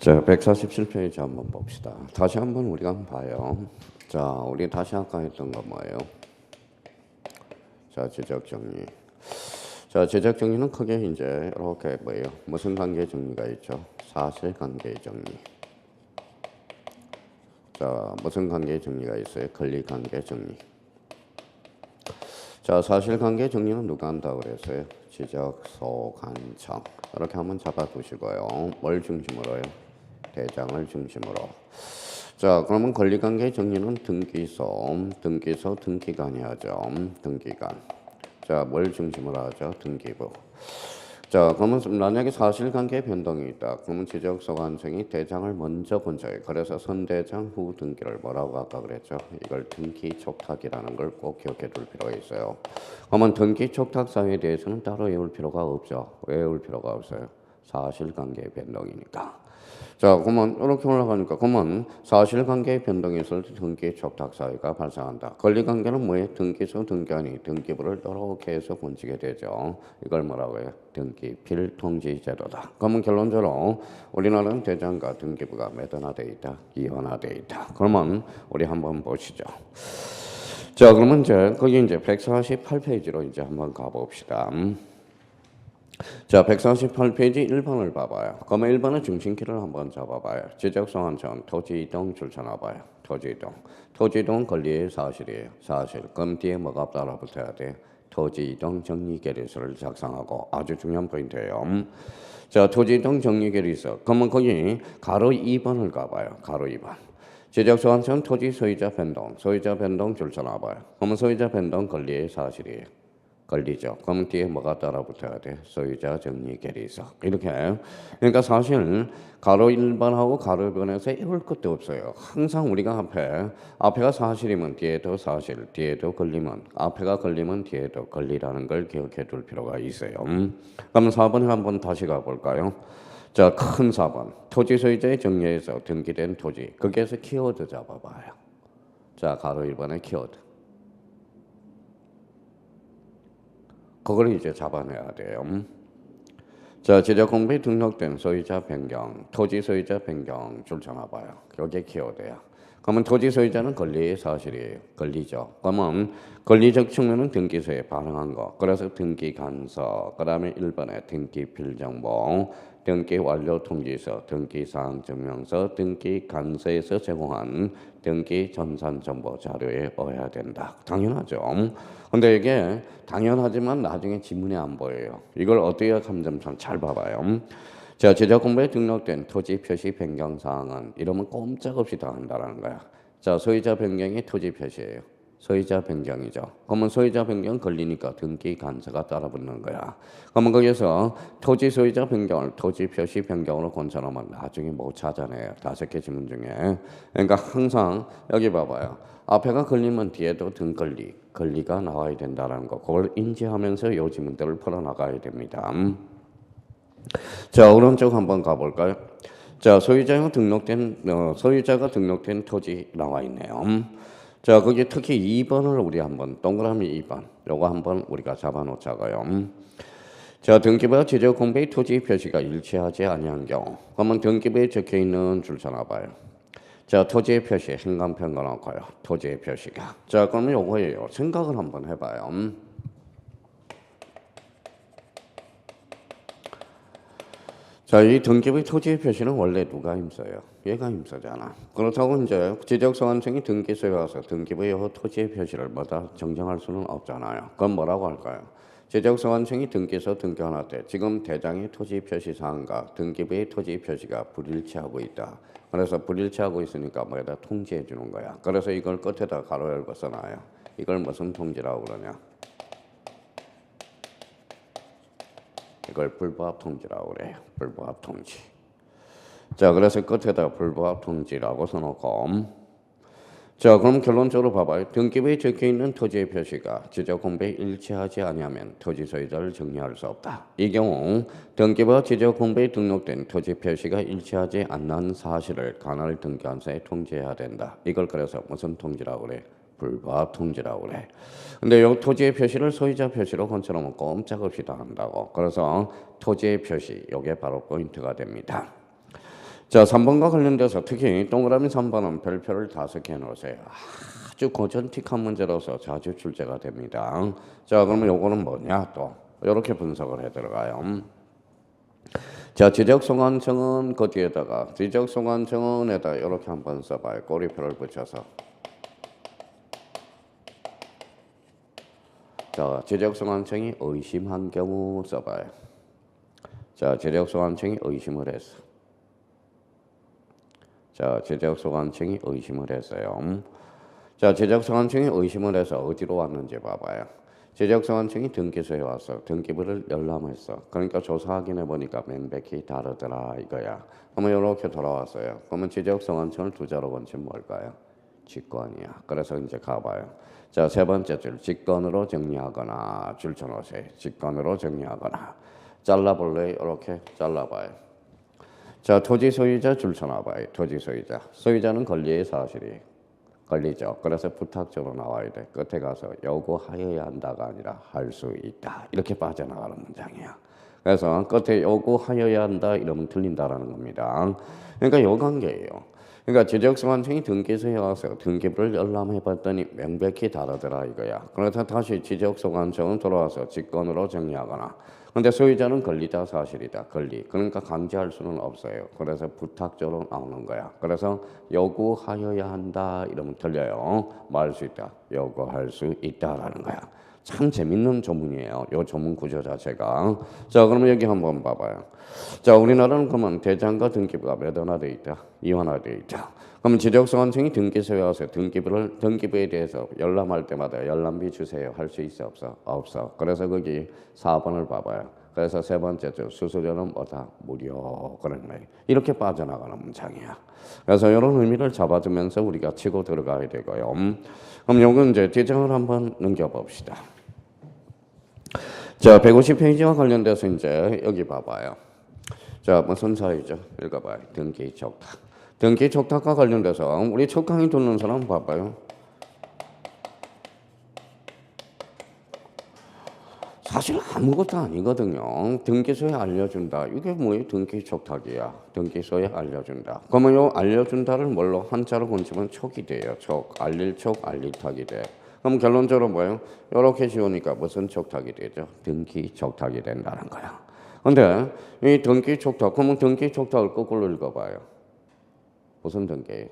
자, 147페이지 한번 봅시다. 다시 한번 우리가 한번 봐요. 자, 우리 다시 아까 했던 거 뭐예요? 자, 제적 정리. 자, 제적 정리는 크게 이제 이렇게 뭐예요? 무슨 관계 정리가 있죠? 사실 관계 정리. 자, 무슨 관계 정리가 있어요? 권리 관계 정리. 자, 사실 관계 정리는 누가 한다고 그랬어요? 지적소 관청. 이렇게 한번 잡아두시고요. 뭘 중심으로요? 대장을 중심으로. 자, 그러면 권리관계 정리는 등기소, 등기관이 하죠. 등기관. 자, 뭘 중심으로 하죠? 등기부. 자, 그러면 만약에 사실관계 변동이 있다. 그러면 지적소관청이 대장을 먼저 본적이에요. 그래서 선대장 후 등기를 뭐라고 아까 그랬죠? 이걸 등기 촉탁이라는 걸 꼭 기억해 둘 필요가 있어요. 그러면 등기 촉탁 사유에 대해서는 따로 외울 필요가 없죠. 왜 외울 필요가 없어요? 사실관계 변동이니까. 자, 그러면 이렇게 올라가니까 그러면 사실관계의 변동이 있을 때 등기 촉탁 사유가 발생한다. 권리관계는 뭐예요? 등기소 등기관이 등기부를 이렇게 해서 본지게 되죠. 이걸 뭐라고 해요? 등기필 통지 제도다. 그러면 결론적으로 우리나라는 대장과 등기부가 매단화되어 있다. 이원화되어 있다. 그러면 우리 한번 보시죠. 자, 그러면 이제 거기 이제 148페이지로 이제 한번 가봅시다. 자, 148페이지 1번을 봐봐요. 그러면 1번의 중심키를 한번 잡아봐요. 지적소관청 토지이동 줄쳐놔봐요. 토지이동. 토지이동 권리의 사실이에요. 사실. 그럼 뒤에 뭐가 따라붙어야 돼? 토지이동 정리계리서를 작성하고 아주 중요한 포인트예요. 자, 토지이동 정리계리서. 그러면 거기 가로 2번을 가봐요. 가로 2번. 지적소관청 토지 소유자 변동. 소유자 변동 줄쳐놔봐요. 그러면 소유자 변동 권리의 사실이에요. 권리죠. 그럼 뒤에 뭐가 따라붙어야 돼? 소유자 정리 계리서. 이렇게. 그러니까 사실 가로 1번하고 가로 2번에서 외울 것도 없어요. 항상 우리가 앞에가 사실이면 뒤에도 사실, 뒤에도 권리면 앞에가 권리면 뒤에도 권리라는 걸 기억해 둘 필요가 있어요. 그럼 4번에 한번 다시 가볼까요? 자, 큰 4번. 토지 소유자의 정리에서 등기된 토지. 거기에서 키워드 잡아봐요. 자, 가로 1번의 키워드. 그걸 이제 잡아내야 돼요. 자, 지적공부에 등록된 소유자 변경, 토지 소유자 변경 줄쳐놔봐요. 여기에 키워드야. 그러면 토지 소유자는 권리의 사실이에요. 권리죠. 그러면 권리적 측면은 등기소에 반응한 거. 그래서 등기 간서, 그 다음에 1번에 등기 필정보, 등기 완료 통지서, 등기 사항 증명서, 등기 간서에서 제공한 등기 전산 정보 자료에 넣어야 된다. 당연하죠. 근데 이게 당연하지만 나중에 지문에 안 보여요. 이걸 어떻게 하면 잘 봐봐요. 자, 지적공부에 등록된 토지 표시 변경 사항은 이러면 꼼짝없이 다 한다는 거야. 자, 소유자 변경이 토지 표시예요. 소유자 변경이죠. 그러면 소유자 변경 걸리니까 등기 간서가 따라붙는 거야. 그러면 거기서 토지 소유자 변경을 토지 표시 변경으로 권쳐놓으면 나중에 못 찾아내요. 5개 지문 중에. 그러니까 항상 여기 봐봐요. 앞에가 걸리면 뒤에도 권리가 나와야 된다는 거. 그걸 인지하면서 요 지문들을 풀어나가야 됩니다. 자, 오른쪽 한번 가볼까요? 자, 소유자가 등록된 토지 나와 있네요. 자, 거기 특히 2번을 우리 한번 동그라미 2번 요거 한번 우리가 잡아놓자고요. 자, 등기부와 지적공부의 토지 표시가 일치하지 아니한 경우 그러면 등기부에 적혀있는 줄쳐놔봐요. 자, 토지의 표시 행간편 넣어놓고요. 토지의 표시가. 자, 그러면 요거예요. 생각을 한번 해봐요. 자, 이 등기부의 토지의 표시는 원래 누가 힘써요? 얘가 힘쓰잖아. 그렇다고 이제 지적소관청이 등기소에 와서 등기부의 토지의 표시를 뭐다 정정할 수는 없잖아요. 그건 뭐라고 할까요? 지적소관청이 등기소 등기하나 때 지금 대장의 토지 표시 사항과 등기부의 토지 표시가 불일치하고 있다. 그래서 불일치하고 있으니까 뭐에다 통지해 주는 거야. 그래서 이걸 끝에다 가로 열고 써놔요. 이걸 무슨 통지라고 그러냐? 이걸 불부합 통지라고 그래요. 불부합 통지. 자, 그래서 끝에다 불부합 통지라고 써놓고 자, 그럼 결론적으로 봐봐요. 등기부에 적혀있는 토지의 표시가 지적공부에 일치하지 아니하면 토지 소유자를 정리할 수 없다. 이 경우 등기부와 지적공부에 등록된 토지 표시가 일치하지 않는 사실을 관할 등기관서에 통지해야 된다. 이걸 그래서 무슨 통지라고 그래? 불부합 통지라고 그래. 근데 이 토지의 표시를 소유자 표시로 건쳐놓으면 꼼짝없이 다 한다고. 그래서 토지의 표시, 이게 바로 포인트가 됩니다. 자, 3번과 관련돼서 특히 동그라미 3번은 별표를 5개 해놓으세요. 아주 고전틱한 문제로서 자주 출제가 됩니다. 자, 그러면 요거는 뭐냐 또 이렇게 분석을 해 들어가요. 자, 지적소관청은 그 뒤에다가 지적소관청은에다 이렇게 한번 써봐요. 꼬리표를 붙여서. 자, 지적소관청이 의심한 경우 써봐요. 자, 지적소관청이 의심을 했어. 자, 지적소관청이 의심을 했어요. 자, 지적소관청이 의심을 해서 어디로 왔는지 봐봐요. 지적소관청이 등기소에 왔어. 등기부를 열람했어. 그러니까 조사 확인해 보니까 명백히 다르더라 이거야. 그러면 이렇게 돌아왔어요. 그러면 지적소관청을 두 자로 건치면 뭘까요? 직권이야. 그래서 이제 가봐요. 자, 세 번째 줄 직권으로 정리하거나 줄 쳐놓으세요. 직권으로 정리하거나 잘라볼래요? 이렇게 잘라봐요. 자, 토지 소유자 줄 쳐놔봐요. 토지 소유자. 소유자는 권리의 사실이 걸리죠. 그래서 부탁적으로 나와야 돼. 끝에 가서 요구하여야 한다가 아니라 할 수 있다. 이렇게 빠져나가는 문장이야. 그래서 끝에 요구하여야 한다 이러면 틀린다라는 겁니다. 그러니까 요 관계예요. 그러니까 지적소관청이 등기소에 와서 등기부를 열람해봤더니 명백히 다르더라 이거야. 그래서 다시 지적소관청은 돌아와서 직권으로 정리하거나 근데 소유자는 권리다 사실이다. 권리. 그러니까 강제할 수는 없어요. 그래서 부탁적으로 나오는 거야. 그래서 요구하여야 한다 이러면 틀려요. 뭐 할 수 있다. 요구할 수 있다라는 거야. 참 재밌는 조문이에요. 요 조문 구조 자체가. 자, 그러면 여기 한번 봐봐요. 자, 우리나라는 그러면 대장과 등기부가 몇 원화 돼 있다. 이원화 돼 있다. 그럼 지적소관청이 등기소에 와서 등기부에 대해서 열람할 때마다 열람비 주세요. 할 수 있어 없어? 없어. 그래서 거기 4번을 봐봐요. 그래서 세 번째 줄 수수료는 뭐다? 무료. 그런 거예요. 이렇게 빠져나가는 문장이야. 그래서 이런 의미를 잡아주면서 우리가 치고 들어가야 되고요. 그럼 요건 이제 뒤장을 한번 넘겨봅시다. 자, 150페이지와 관련돼서 이제 여기 봐봐요. 자, 무슨 사유죠? 읽어봐요. 등기 촉탁. 등기 촉탁과 관련돼서 우리 첫 강의 듣는 사람 봐봐요. 사실 아무것도 아니거든요. 등기소에 알려준다. 이게 뭐예요? 등기 촉탁이야. 등기소에 알려준다. 그러면 요 알려준다를 뭘로 한자로 건치면 촉이 돼요. 촉. 알릴 촉, 알리탁이 돼. 그럼 결론적으로 뭐예요? 이렇게 지우니까 무슨 촉탁이 되죠? 등기 촉탁이 된다는 거야. 근데 이 등기 촉탁, 그러면 등기 촉탁을 거꾸로 읽어봐요. 무슨 등기?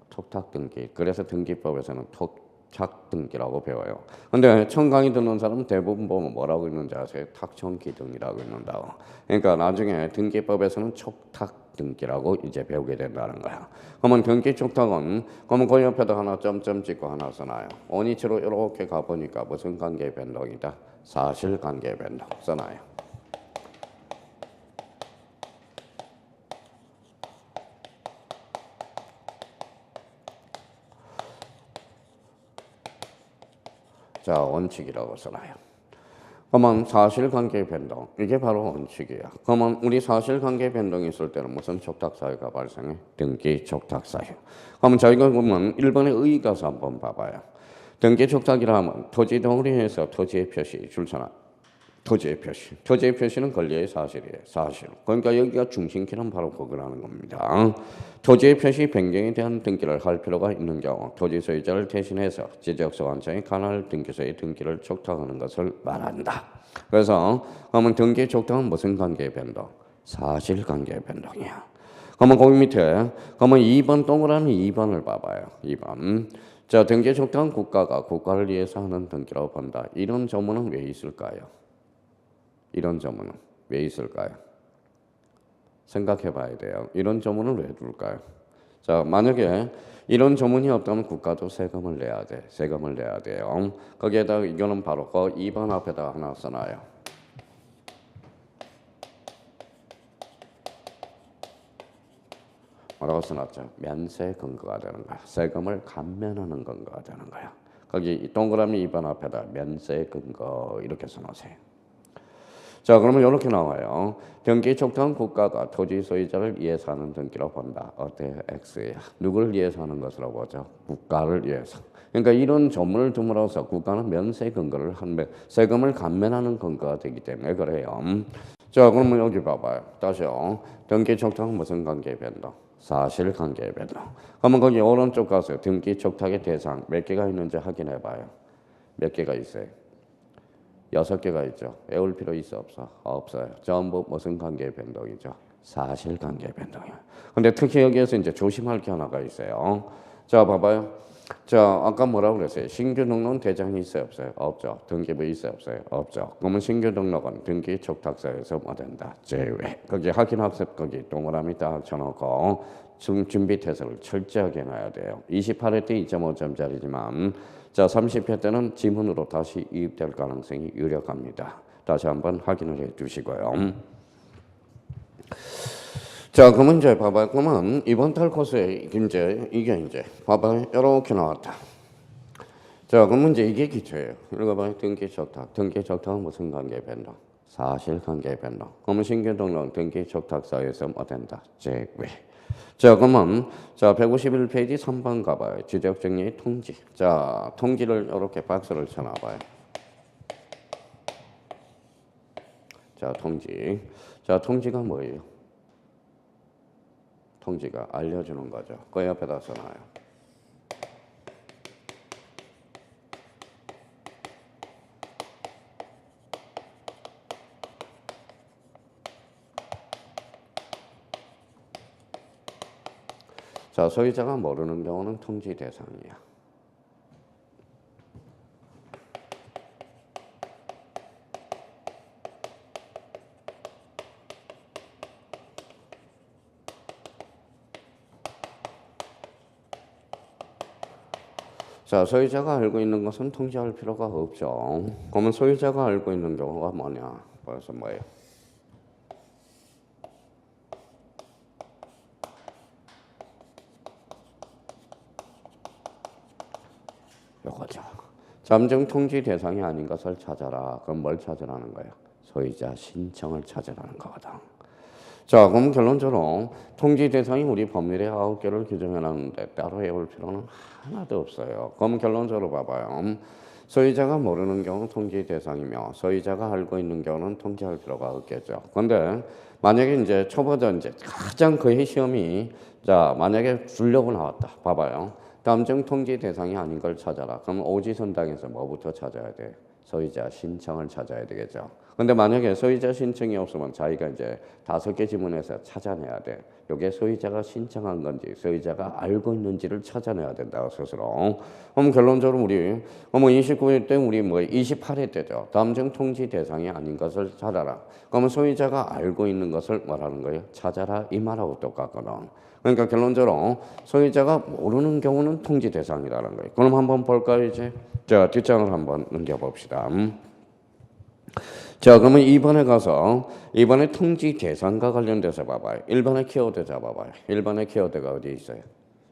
촉탁 등기. 그래서 등기법에서는 촉탁 등기라고 배워요. 근데 처음 강의 듣는 사람은 대부분 보면 뭐라고 읽는지 아세요? 탁청기 등이라고 읽는다고. 그러니까 나중에 등기법에서는 촉탁 등기라고 이제 배우게 된다는 거야. 그러면 등기 촉탁은 그러면 그 옆에다 하나 점점 찍고 하나 써놔요. 원위치로 이렇게 가보니까 무슨 관계 변동이다? 사실관계 변동 써놔요. 자, 원칙이라고 써놔요. 그러면 사실관계 변동, 이게 바로 원칙이야. 그러면 우리 사실관계 변동이 있을 때는 무슨 촉탁사유가 발생해? 등기 촉탁사유. 그러면 저희가 보면 1번의 의의 가서 한번 봐봐요. 등기 촉탁이라 하면 토지 덩어리에서 토지의 표시, 줄쳐놔. 토지의 표시. 토지의 표시는 권리의 사실이에요. 사실. 그러니까 여기가 중심키는 바로 그거라는 겁니다. 토지의 표시 변경에 대한 등기를 할 필요가 있는 경우 토지 소유자를 대신해서 지적소관청이 관할 등기소의 등기를 촉탁하는 것을 말한다. 그래서 그러면 등기 촉탁은 무슨 관계의 변동? 사실관계의 변동이야. 그러면 거기 밑에 그러면 2번 동그라미 2번을 봐봐요. 2번. 자, 등기 촉탁은 국가가 국가를 위해서 하는 등기라고 본다. 이런 조문은 왜 있을까요? 이런 조문은 왜 있을까요? 생각해 봐야 돼요. 이런 조문을 왜 둘까요? 자, 만약에 이런 조문이 없다면 국가도 세금을 내야 돼. 세금을 내야 돼요. 거기에다가 이거는 바로 그 2번 앞에다 하나 써놔요. 뭐라고 써놨죠? 면세 근거가 되는 거야. 세금을 감면하는 근거가 되는 거야. 거기 동그라미 2번 앞에다 면세 근거 이렇게 써놓으세요. 자, 그러면 이렇게 나와요. 등기 촉탁은 국가가 토지 소유자를 위해서 하는 등기라고 본다. 어때요? X야. 누구를 위해서 하는 것이라고 보죠? 국가를 위해서. 그러니까 이런 조문을 둠으로써 국가는 면세 근거를 세금을 감면하는 근거가 되기 때문에 그래요. 자, 그러면 여기 봐봐요. 다시요. 등기 촉탁은 무슨 관계 변동? 사실관계 변동. 그러면 거기 오른쪽 가서 등기 촉탁의 대상 몇 개가 있는지 확인해 봐요. 몇 개가 있어요? 6개가 있죠. 외울 필요 있어 없어? 없어요. 전부 무슨 관계 변동이죠? 사실관계 변동이에요. 근데 특히 여기에서 이제 조심할 게 하나가 있어요. 자, 봐봐요. 자, 아까 뭐라고 그랬어요? 신규 등록은 대장이 있어요 없어요? 없죠. 등기부 있어요 없어요? 없죠. 그러면 신규 등록은 등기 촉탁서에서 뭐 된다? 제외. 거기 확인 학습 거기 동그라미 딱 쳐놓고 준비 태세를 철저하게 해놔야 돼요. 28회 때 2.5점짜리지만 자 30회 때는 지문으로 다시 이입될 가능성이 유력합니다. 다시 한번 확인을 해 주시고요. 자, 그러면 이제 봐봐요. 그러면 이번 달 코스에 이제 이게 이제 봐봐요. 이렇게 나왔다. 자, 그러면 이제 이게 기초예요. 읽어봐요. 등기 촉탁. 등기 촉탁은 무슨 관계 변동? 사실관계 변동. 그러면 신규 등록 등기 촉탁서에서 뭐 된다? 제외. 자, 그러면 자 151페이지 3번 가봐요. 지적정리의 통지. 자, 통지를 이렇게 박스를 쳐놔봐요. 자, 통지. 자, 통지가 뭐예요? 통지가 알려주는 거죠. 그 옆에다 써놔요. 자, 소유자가 모르는 경우는 통지 대상이야. 자, 소유자가 알고 있는 것은 통지할 필요가 없죠. 그러면 소유자가 알고 있는 경우가 뭐냐? 벌써 뭐예요? 요거죠. 잠정 통지 대상이 아닌 것을 찾아라. 그럼 뭘 찾으라는 거예요? 소유자 신청을 찾으라는 거거든. 자, 그럼 결론적으로 통지 대상이 우리 법률에 9개를 규정해놨는데 따로 외울 필요는 하나도 없어요. 그럼 결론적으로 봐봐요. 소유자가 모르는 경우는 통지 대상이며 소유자가 알고 있는 경우는 통지할 필요가 없겠죠. 그런데 만약에 이제 초보자 이제 가장 거의 시험이 자 만약에 주려고 나왔다. 봐봐요. 감정 통지 대상이 아닌 걸 찾아라. 그럼 오지선당에서 뭐부터 찾아야 돼? 소유자 신청을 찾아야 되겠죠. 근데 만약에 소유자 신청이 없으면 자기가 이제 5개 지문에서 찾아내야 돼. 이게 소유자가 신청한 건지 소유자가 알고 있는지를 찾아내야 된다 스스로. 그럼 결론적으로 우리 29회 때 우리 28회 때죠. 감정 통지 대상이 아닌 것을 찾아라. 그러면 소유자가 알고 있는 것을 말하는 거예요. 찾아라 이 말하고 똑같거든. 그러니까 결론적으로 소유자가 모르는 경우는 통지 대상이라는 거예요. 그럼 한번 볼까요 이제? 자 뒷장을 한번 넘겨봅시다. 자 그러면 2번에 가서 이번에 통지 대상과 관련돼서 봐봐요. 1번의 키워드 잡아봐요. 1번의 키워드가 어디 있어요?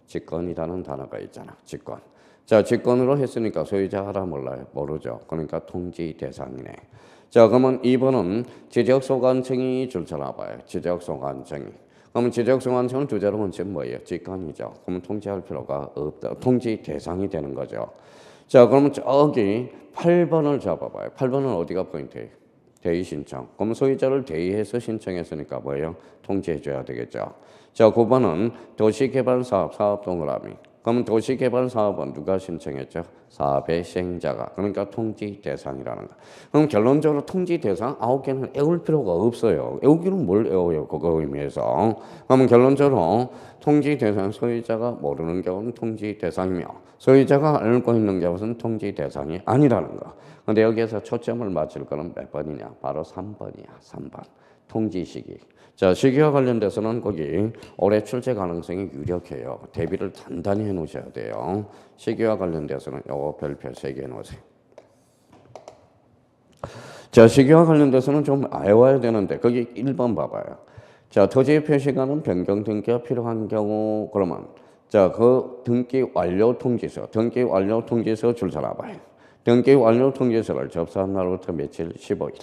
직권이라는 단어가 있잖아. 직권. 자 직권으로 했으니까 소유자 알아 몰라요? 모르죠. 그러니까 통지 대상이네. 자 그러면 2번은 지적소관청이 줄쳐놔봐요. 지적소관청이. 그러면 지적소관청은 주제로 원칙은 뭐예요? 직권이죠. 그러면 통지할 필요가 없다. 통지 대상이 되는 거죠. 자 그러면 저기 8번을 잡아봐요. 8번은 어디가 포인트예요? 대의 신청. 그럼 소유자를 대의해서 신청했으니까 뭐예요? 통지해줘야 되겠죠. 자 9번은 도시개발사업 사업 동그라미. 그러면 도시개발사업은 누가 신청했죠? 사업의 시행자가. 그러니까 통지 대상이라는 거. 그럼 결론적으로 통지 대상 9개는 외울 필요가 없어요. 외우기는 뭘 외워요? 그거 의미에서. 그러면 결론적으로 통지 대상 소유자가 모르는 경우는 통지 대상이며 소유자가 알고 있는 경우는 통지 대상이 아니라는 거. 근데 여기에서 초점을 맞출 거는 몇 번이냐? 바로 3번이야. 3번. 통지 시기. 자, 시기와 관련돼서는 거기 올해 출제 가능성이 유력해요. 대비를 단단히 해 놓으셔야 돼요. 시기와 관련돼서는 요거 별표 3개 해 놓으세요. 자, 시기와 관련돼서는 좀 외워야 되는데 거기 1번 봐봐요. 자, 토지 표시가는 변경 등기가 필요한 경우 그러면 자, 그 등기 완료 통지서, 등기 완료 통지서 줄 서놔봐요. 등기 완료 통지서를 접수한 날부터 며칠? 15일.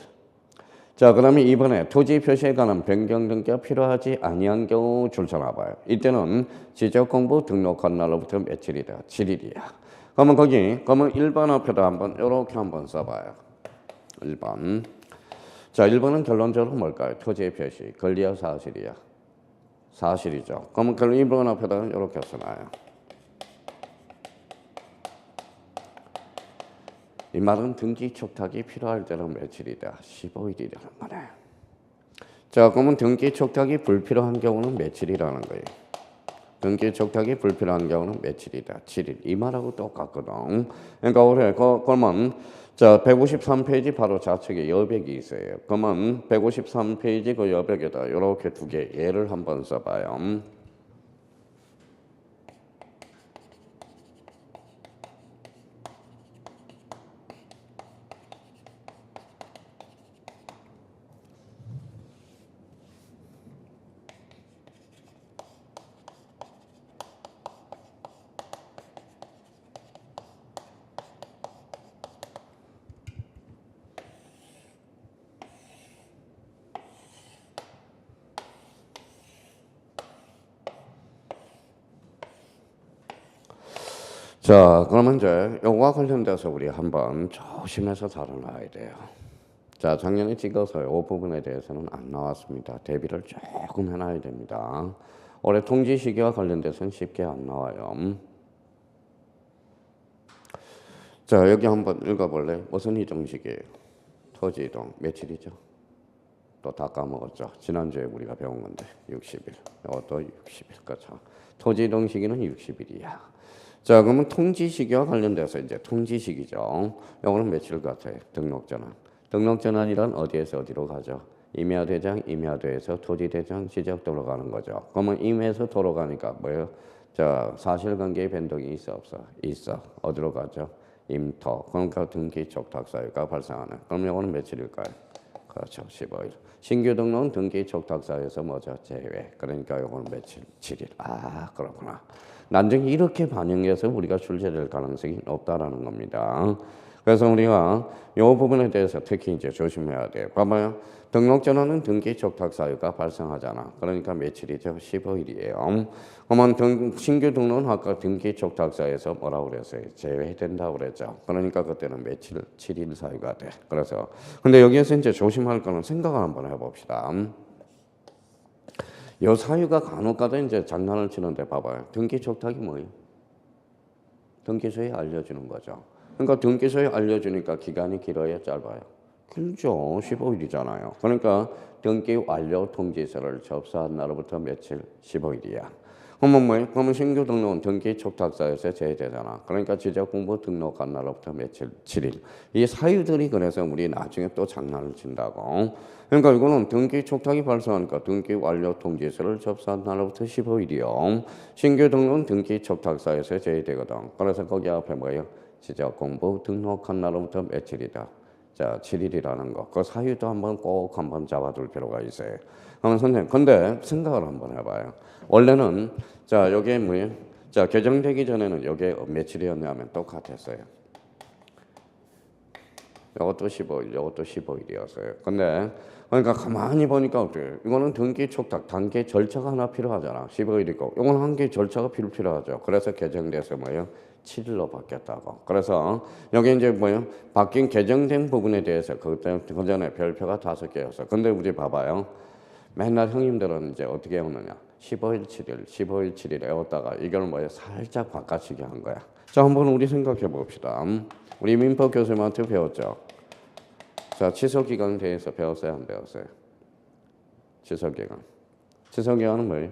자, 그러면 이번에 토지 표시에 관한 변경 등기가 필요하지 아니한 경우 줄 서놔봐요. 이때는 지적공부 등록한 날로부터 며칠이다? 7일이야. 그러면 거기, 그러면 1번 앞에다 한번 이렇게 한번 써봐요. 1번. 자, 1번은 결론적으로 뭘까요? 토지의 표시. 권리야, 사실이야? 사실이죠. 그러면 결론 1번 앞에다가 이렇게 써놔요. 이 말은 등기 촉탁이 필요할 때는 며칠이다. 15일이라는 거네. 자, 그러면 등기 촉탁이 불필요한 경우는 며칠이라는 거예요. 등기 촉탁이 불필요한 경우는 며칠이다. 7일. 이 말하고 똑같거든. 그러니까 올해 그러면 자 153페이지 바로 좌측에 여백이 있어요. 그러면 153페이지 그 여백에다 이렇게 두 개 예를 한번 써봐요. 자, 그러면 이제 요거와 관련돼서 우리 한번 조심해서 다뤄놔야 돼요. 자, 작년에 찍어서 이 부분에 대해서는 안 나왔습니다. 대비를 조금 해놔야 됩니다. 올해 통지 시기와 관련돼서는 쉽게 안 나와요. 자, 여기 한번 읽어볼래? 무슨 이동식이에요? 토지 이동 며칠이죠? 또 다 까먹었죠. 지난주에 우리가 배운 건데 60일. 이것도 60일. 그렇죠. 토지 이동 시기는 60일이야. 자, 그러면 통지 시기와 관련돼서 이제 통지 시기죠. 요거는 며칠 같아요? 등록전환. 등록전환이란 어디에서 어디로 가죠? 임야대장, 임야도에서 토지대장 지적도로 가는 거죠. 그러면 임에서 도로 가니까 뭐예요? 자, 사실관계의 변동이 있어 없어? 있어. 어디로 가죠? 임토. 그러니까 등기 촉탁 사유가 발생하는. 그럼 요거는 며칠일까요? 그렇죠. 15일. 신규 등록은 등기 촉탁 사유에서 뭐죠? 제외. 그러니까 요거는 며칠? 7일. 아, 그렇구나. 나중에 이렇게 반영해서 우리가 출제될 가능성이 높다라는 겁니다. 그래서 우리가 이 부분에 대해서 특히 이제 조심해야 돼요. 봐봐요. 등록 전환은 등기 촉탁 사유가 발생하잖아. 그러니까 며칠이죠? 15일이에요. 그러면 신규 등록은 아까 등기 촉탁 사유에서 뭐라고 그랬어요? 제외된다고 그랬죠. 그러니까 그때는 며칠? 7일 사유가 돼. 그래서 근데 여기에서 이제 조심할 거는 생각을 한번 해봅시다. 요 사유가 간혹가다 이제 장난을 치는데 봐봐요. 등기 촉탁이 뭐예요? 등기소에 알려주는 거죠. 그러니까 등기소에 알려주니까 기간이 길어요, 짧아요? 길죠. 15일이잖아요. 그러니까 등기 완료 통지서를 접수한 날로부터 며칠? 15일이야. 그러면 뭐예요? 그러면 신규 등록은 등기 촉탁사유에서 제외되잖아. 그러니까 지적공부 등록한 날로부터 며칠? 7일. 이 사유들이 그래서 우리 나중에 또 장난을 친다고. 그러니까 이거는 등기 촉탁이 발생하니까 등기 완료 통지서를 접수한 날로부터 15일이요. 신규 등록은 등기 촉탁사유에서 제외되거든. 그래서 거기 앞에 뭐예요? 지적공부 등록한 날로부터 며칠이다. 자, 7일이라는 거. 그 사유도 꼭 한번 잡아둘 필요가 있어요. 그러면 선생님, 근데 생각을 한번 해봐요. 원래는 자, 여기에 뭐예요? 자, 개정되기 전에는 여기에 며칠이었냐면 똑같았어요. 이것도 15일, 이것도 15일이었어요. 근데 그러니까 가만히 보니까 어때요? 이거는 등기 촉탁, 단계 절차가 하나 필요하잖아. 15일이고, 이건 한 개 절차가 필요하죠. 그래서 개정돼서 뭐예요? 7일로 바뀌었다고. 그래서 여기 이제 뭐예요? 바뀐 개정된 부분에 대해서 그 전에 별표가 5개였어. 근데 우리 봐봐요. 맨날 형님들은 이제 어떻게 오느냐? 15일 7일, 15일 7일 외웠다가 이걸 뭐예요? 살짝 바꿔치기 한 거야. 자, 한번 우리 생각해 봅시다. 우리 민법 교수님한테 배웠죠? 자, 취소기간에 대해서 배웠어요? 안 배웠어요? 취소기간. 취소기간은 뭐예요?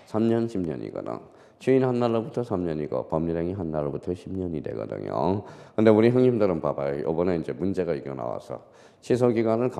3년, 10년이거든. 주인 한 날로부터 3년이고 법률행위 한 날로부터 10년이 되거든요. 근데 우리 형님들은 봐봐요. 이번에 이제 문제가 이거 나와서 취소기간을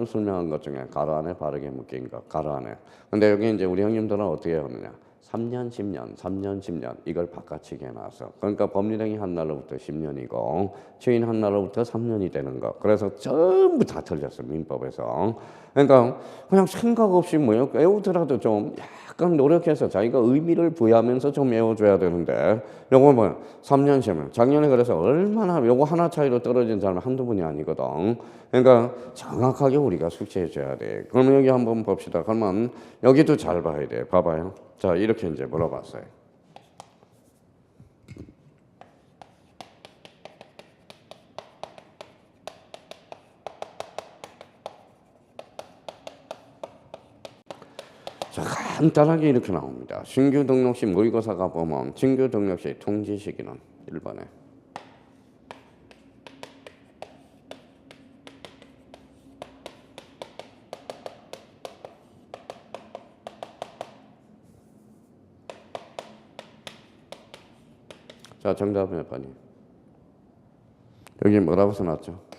설명한 것 중에 가로 안에 바르게 묶인 거, 가로 안에. 근데 여기 이제 우리 형님들은 어떻게 하느냐? 3년, 10년, 3년, 10년 이걸 바꿔치기 해놨어. 그러니까 법률행위 한 날로부터 10년이고 주인 한 날로부터 3년이 되는 거. 그래서 전부 다 틀렸어, 민법에서. 그러니까 그냥 생각 없이 뭐요? 외우더라도 좀 약간 노력해서 자기가 의미를 부여하면서 좀 외워줘야 되는데 요거 뭐 3년, 10년. 작년에 그래서 얼마나 요거 하나 차이로 떨어진 사람이 한두 분이 아니거든. 그러니까 정확하게 우리가 숙지해줘야 돼. 그러면 여기 한번 봅시다. 그러면 여기도 잘 봐야 돼. 봐봐요. 자, 이렇게 이제 물어봤어요. 자, 간단하게 이렇게 나옵니다. 신규 등록시 모의고사가 보면 신규 등록시 통지 시기는 1번에 자, 정답은 몇 번이? 여기 뭐라고 써놨죠?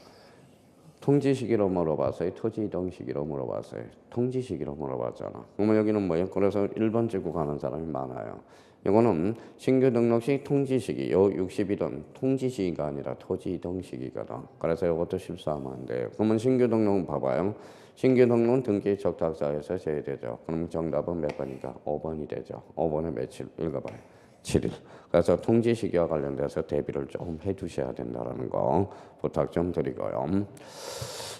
통지 시기로 물어봤어요? 토지 이동 시기로 물어봤어요? 통지 시기로 물어봤잖아. 그러면 여기는 뭐예요? 그래서 1번 찍고 가는 사람이 많아요. 이거는 신규 등록 시 통지 시기, 요 60일은 통지 시기가 아니라 토지 이동 시기거든. 그래서 이것도 실수하면 안 돼요. 그러면 신규 등록은 봐봐요. 신규 등록은 등기 적탁사에서 제외되죠. 그럼 정답은 몇 번이니까 5번이 되죠. 5번에 며칠 읽어봐요. 7일. 그래서 통지 시기와 관련돼서 대비를 좀 해두셔야 된다는 거 부탁 좀 드리고요.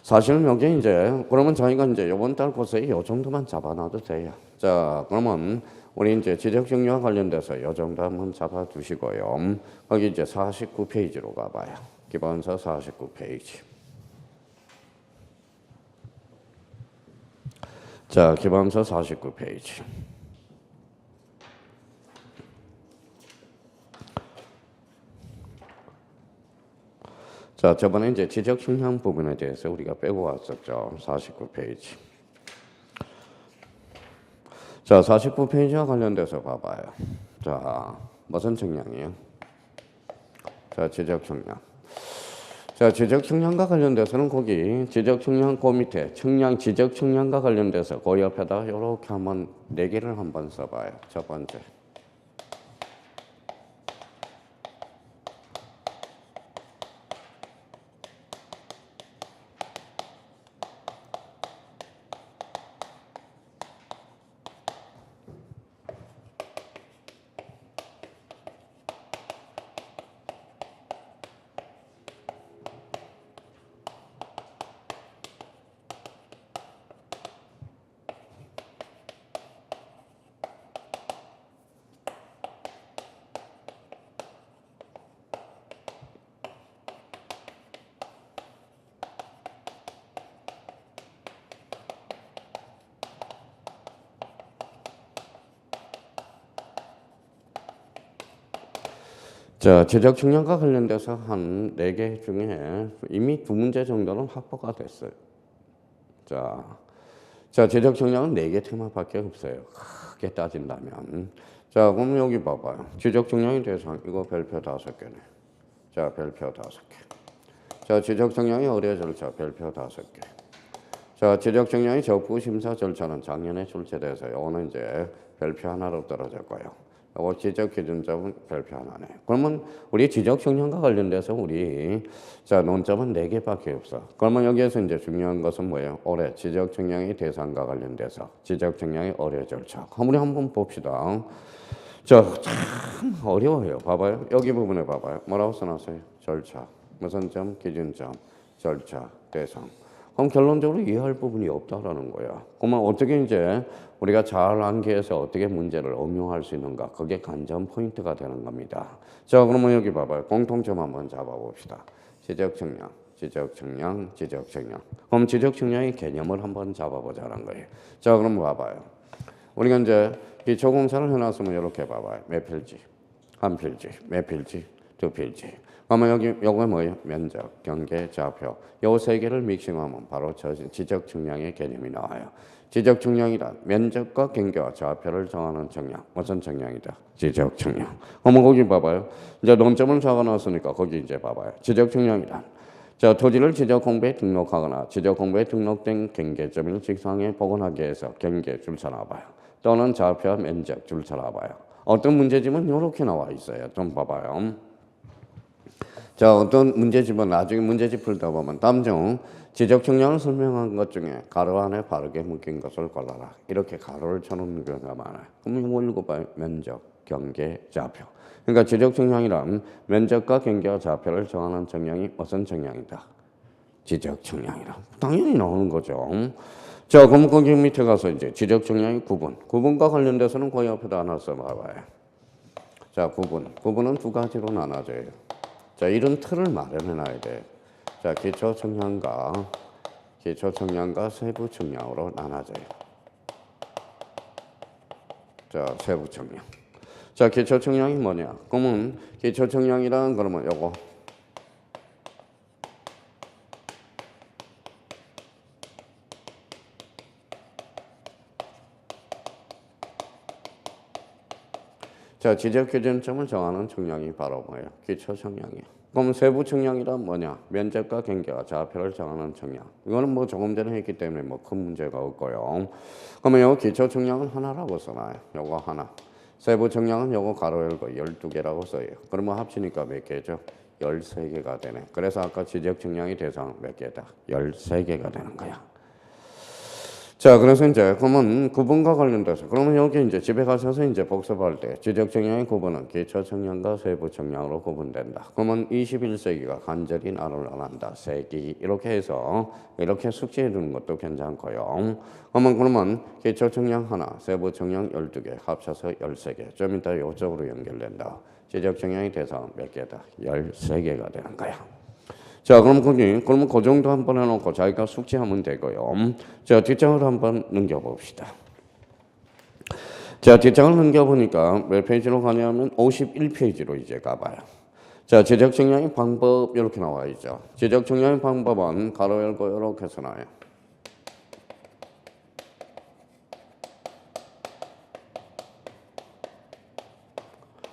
사실은 여기 이제 그러면 저희가 이제 이번 달 고사에 이 정도만 잡아놔도 돼요. 자, 그러면 우리 이제 지적 정리와 관련돼서 이 정도 한번 잡아두시고요. 거기 이제 49페이지로 가봐요. 기본서 49페이지. 자, 기본서 49페이지. 자, 저번에 이제 지적倾向 부분에 대해서 우리가 빼고 왔었죠. 49페이지. 자, 49페이지와 관련돼서 봐봐요. 자, 무슨 측량이에요? 자, 지적 측량. 자, 지적 측량과 관련돼서는 거기 지적 측량 그 밑에 측량 지적 측량과 관련돼서 그 옆에다 이렇게 한번 4개를 한번 써봐요. 첫 번째. 자, 지적 측량과 관련돼서 한 4개 중에 이미 2문제 정도는 확보가 됐어요. 자, 지적 측량은 4개 테마밖에 없어요. 크게 따진다면. 자, 그럼 여기 봐봐요. 지적 측량의 대상, 이거 별표 5개네. 자, 별표 5개. 자, 지적 측량의 의뢰 절차, 별표 5개. 자, 지적 측량의 적부 심사 절차는 작년에 출제돼서 이거는 이제 별표 하나로 떨어졌고요. 이거 지적 기준점은 별표 하나네. 그러면 우리 지적 측량과 관련돼서 우리 자 논점은 4개밖에 없어. 그러면 여기에서 이제 중요한 것은 뭐예요? 올해 지적 측량의 대상과 관련돼서 지적 측량의 의뢰 절차. 우리 한번 봅시다. 자, 참 어려워요. 봐봐요. 여기 부분에 봐봐요. 뭐라고 써놨어요? 절차. 무슨 점? 기준점. 절차. 대상. 그럼 결론적으로 이해할 부분이 없다라는 거야. 그러면 어떻게 이제 우리가 잘 암기해서 어떻게 문제를 응용할 수 있는가? 그게 관전 포인트가 되는 겁니다. 자, 그러면 여기 봐봐요. 공통점 한번 잡아봅시다. 지적 측량, 지적 측량, 지적 측량. 그럼 지적 측량의 개념을 한번 잡아보자는 거예요. 자, 그럼 봐봐요. 우리가 이제 기초공사를 해놨으면 이렇게 봐봐요. 몇 필지? 한 필지. 몇 필지? 2필지. 그러면 여기 요거 뭐예요? 면적, 경계, 좌표. 요 3개를 믹싱하면 바로 지적 측량의 개념이 나와요. 지적 측량이란 면적과 경계와 좌표를 정하는 측량. 무슨 측량이다? 지적 측량. 그러면 거기 봐봐요. 이제 논점을 적어놨으니까 거기 이제 봐봐요. 지적 측량이란 자, 토지를 지적 공부에 등록하거나 지적 공부에 등록된 경계점을 직상에 복원하기 위해서 경계 줄 쳐놔봐요. 또는 좌표와 면적 줄 쳐놔봐요. 어떤 문제집은 이렇게 나와 있어요. 좀 봐봐요. 자, 어떤 문제집은 나중에 문제집 풀다 보면 다음 중 지적 측량을 설명한 것 중에 가로 안에 바르게 묶인 것을 골라라. 이렇게 가로를 쳐놓는 경우가 많아요. 그럼 이거 읽어봐요. 면적, 경계, 좌표. 그러니까 지적 측량이란 면적과 경계와 좌표를 정하는 측량이 무슨 측량이다? 지적 측량이라. 당연히 나오는 거죠. 자, 그럼 거기 밑에 가서 이제 지적 측량의 구분. 구분과 관련돼서는 그 옆에다 하나 써봐봐요. 자, 구분은 2가지로 나눠져요. 자, 이런 틀을 마련해 놔야 돼. 자, 기초 측량과 세부 측량으로 나눠져요. 자, 세부 청량. 자, 기초 청량이 뭐냐? 그러면 기초 청량이란 그러면 요거 자, 지적 기준점을 정하는 청량이 바로 뭐예요? 기초 청량이에요. 그럼 세부 청량이란 뭐냐? 면적과 경계와 좌표를 정하는 청량. 이거는 뭐 조금 전에 했기 때문에 뭐 큰 문제가 없고요. 그러면 요 기초 청량은 하나라고 써놔요. 요거 하나. 세부 청량은 요거 가로 열고 12개라고 써요. 그러면 합치니까 몇 개죠? 13개가 되네. 그래서 아까 지적 청량의 대상 몇 개다? 13개가 되는 거야. 자, 그래서 이제 그러면 구분과 관련돼서 그러면 여기 이제 집에 가셔서 이제 복습할 때 지적 청량의 구분은 기초 청량과 세부 청량으로 구분된다. 그러면 21세기가 간절히 나를 원한다. 세기 이렇게 해서 이렇게 숙지해 두는 것도 괜찮고요. 그러면 기초 청량 하나, 세부 청량 12개 합쳐서 13개. 좀 이따 이쪽으로 연결된다. 지적 청량의 대상은 몇 개다? 13개가 되는 거야. 자, 그러면 그 정도 한번 해놓고 자기가 숙지하면 되고요. 자, 뒷장을 한번 넘겨봅시다. 자, 뒷장을 넘겨보니까 몇 페이지로 가냐면 51페이지로 이제 가봐요. 자, 지적 청량의 방법 이렇게 나와 있죠. 지적 청량의 방법은 가로 열고 이렇게 써놔요.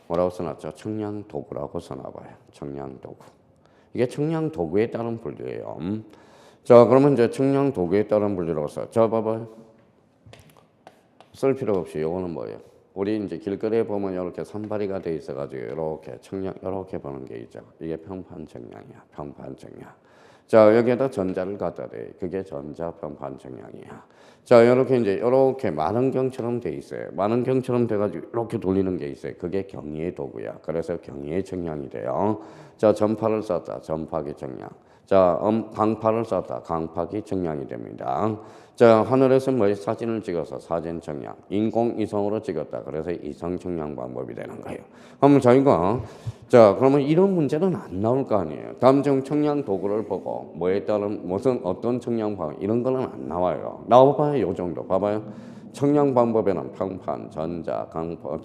뭐라고 써놨죠? 청량 도구라고 써놔봐요. 청량 도구. 이게 청량 도구에 따른 분류예요. 자, 그러면 이제 청량 도구에 따른 분류로서 자, 봐봐요. 쓸 필요 없이 이거는 뭐예요? 우리 이제 길거리에 보면 이렇게 산발이가 돼 있어가지고 이렇게 청량 이렇게 보는 게 있죠. 이게 평판 청량이야. 평판 청량. 자, 여기에다 전자를 갖다 대. 그게 전자 평판 청량이야. 자, 이렇게 이제 이렇게 만원경처럼 돼 있어요. 만원경처럼 돼가지고 이렇게 돌리는 게 있어요. 그게 경위의 도구야. 그래서 경위의 청량이 돼요. 자, 전파를 쐈다. 전파기 청량. 자, 강파를 쐈다. 강파기 청량이 됩니다. 자, 하늘에서 뭐 사진을 찍어서 사진 청량, 인공위성으로 찍었다. 그래서 이성 청량 방법이 되는 거예요. 그러면 저희가 자, 그러면 이런 문제는 안 나올 거 아니에요. 다음 중 청량 도구를 보고 뭐에 따른 무슨 어떤 청량 방법 이런 거는 안 나와요. 나와봐요, 요 정도. 봐봐요. 청량 방법에는 평판, 전자, 강파,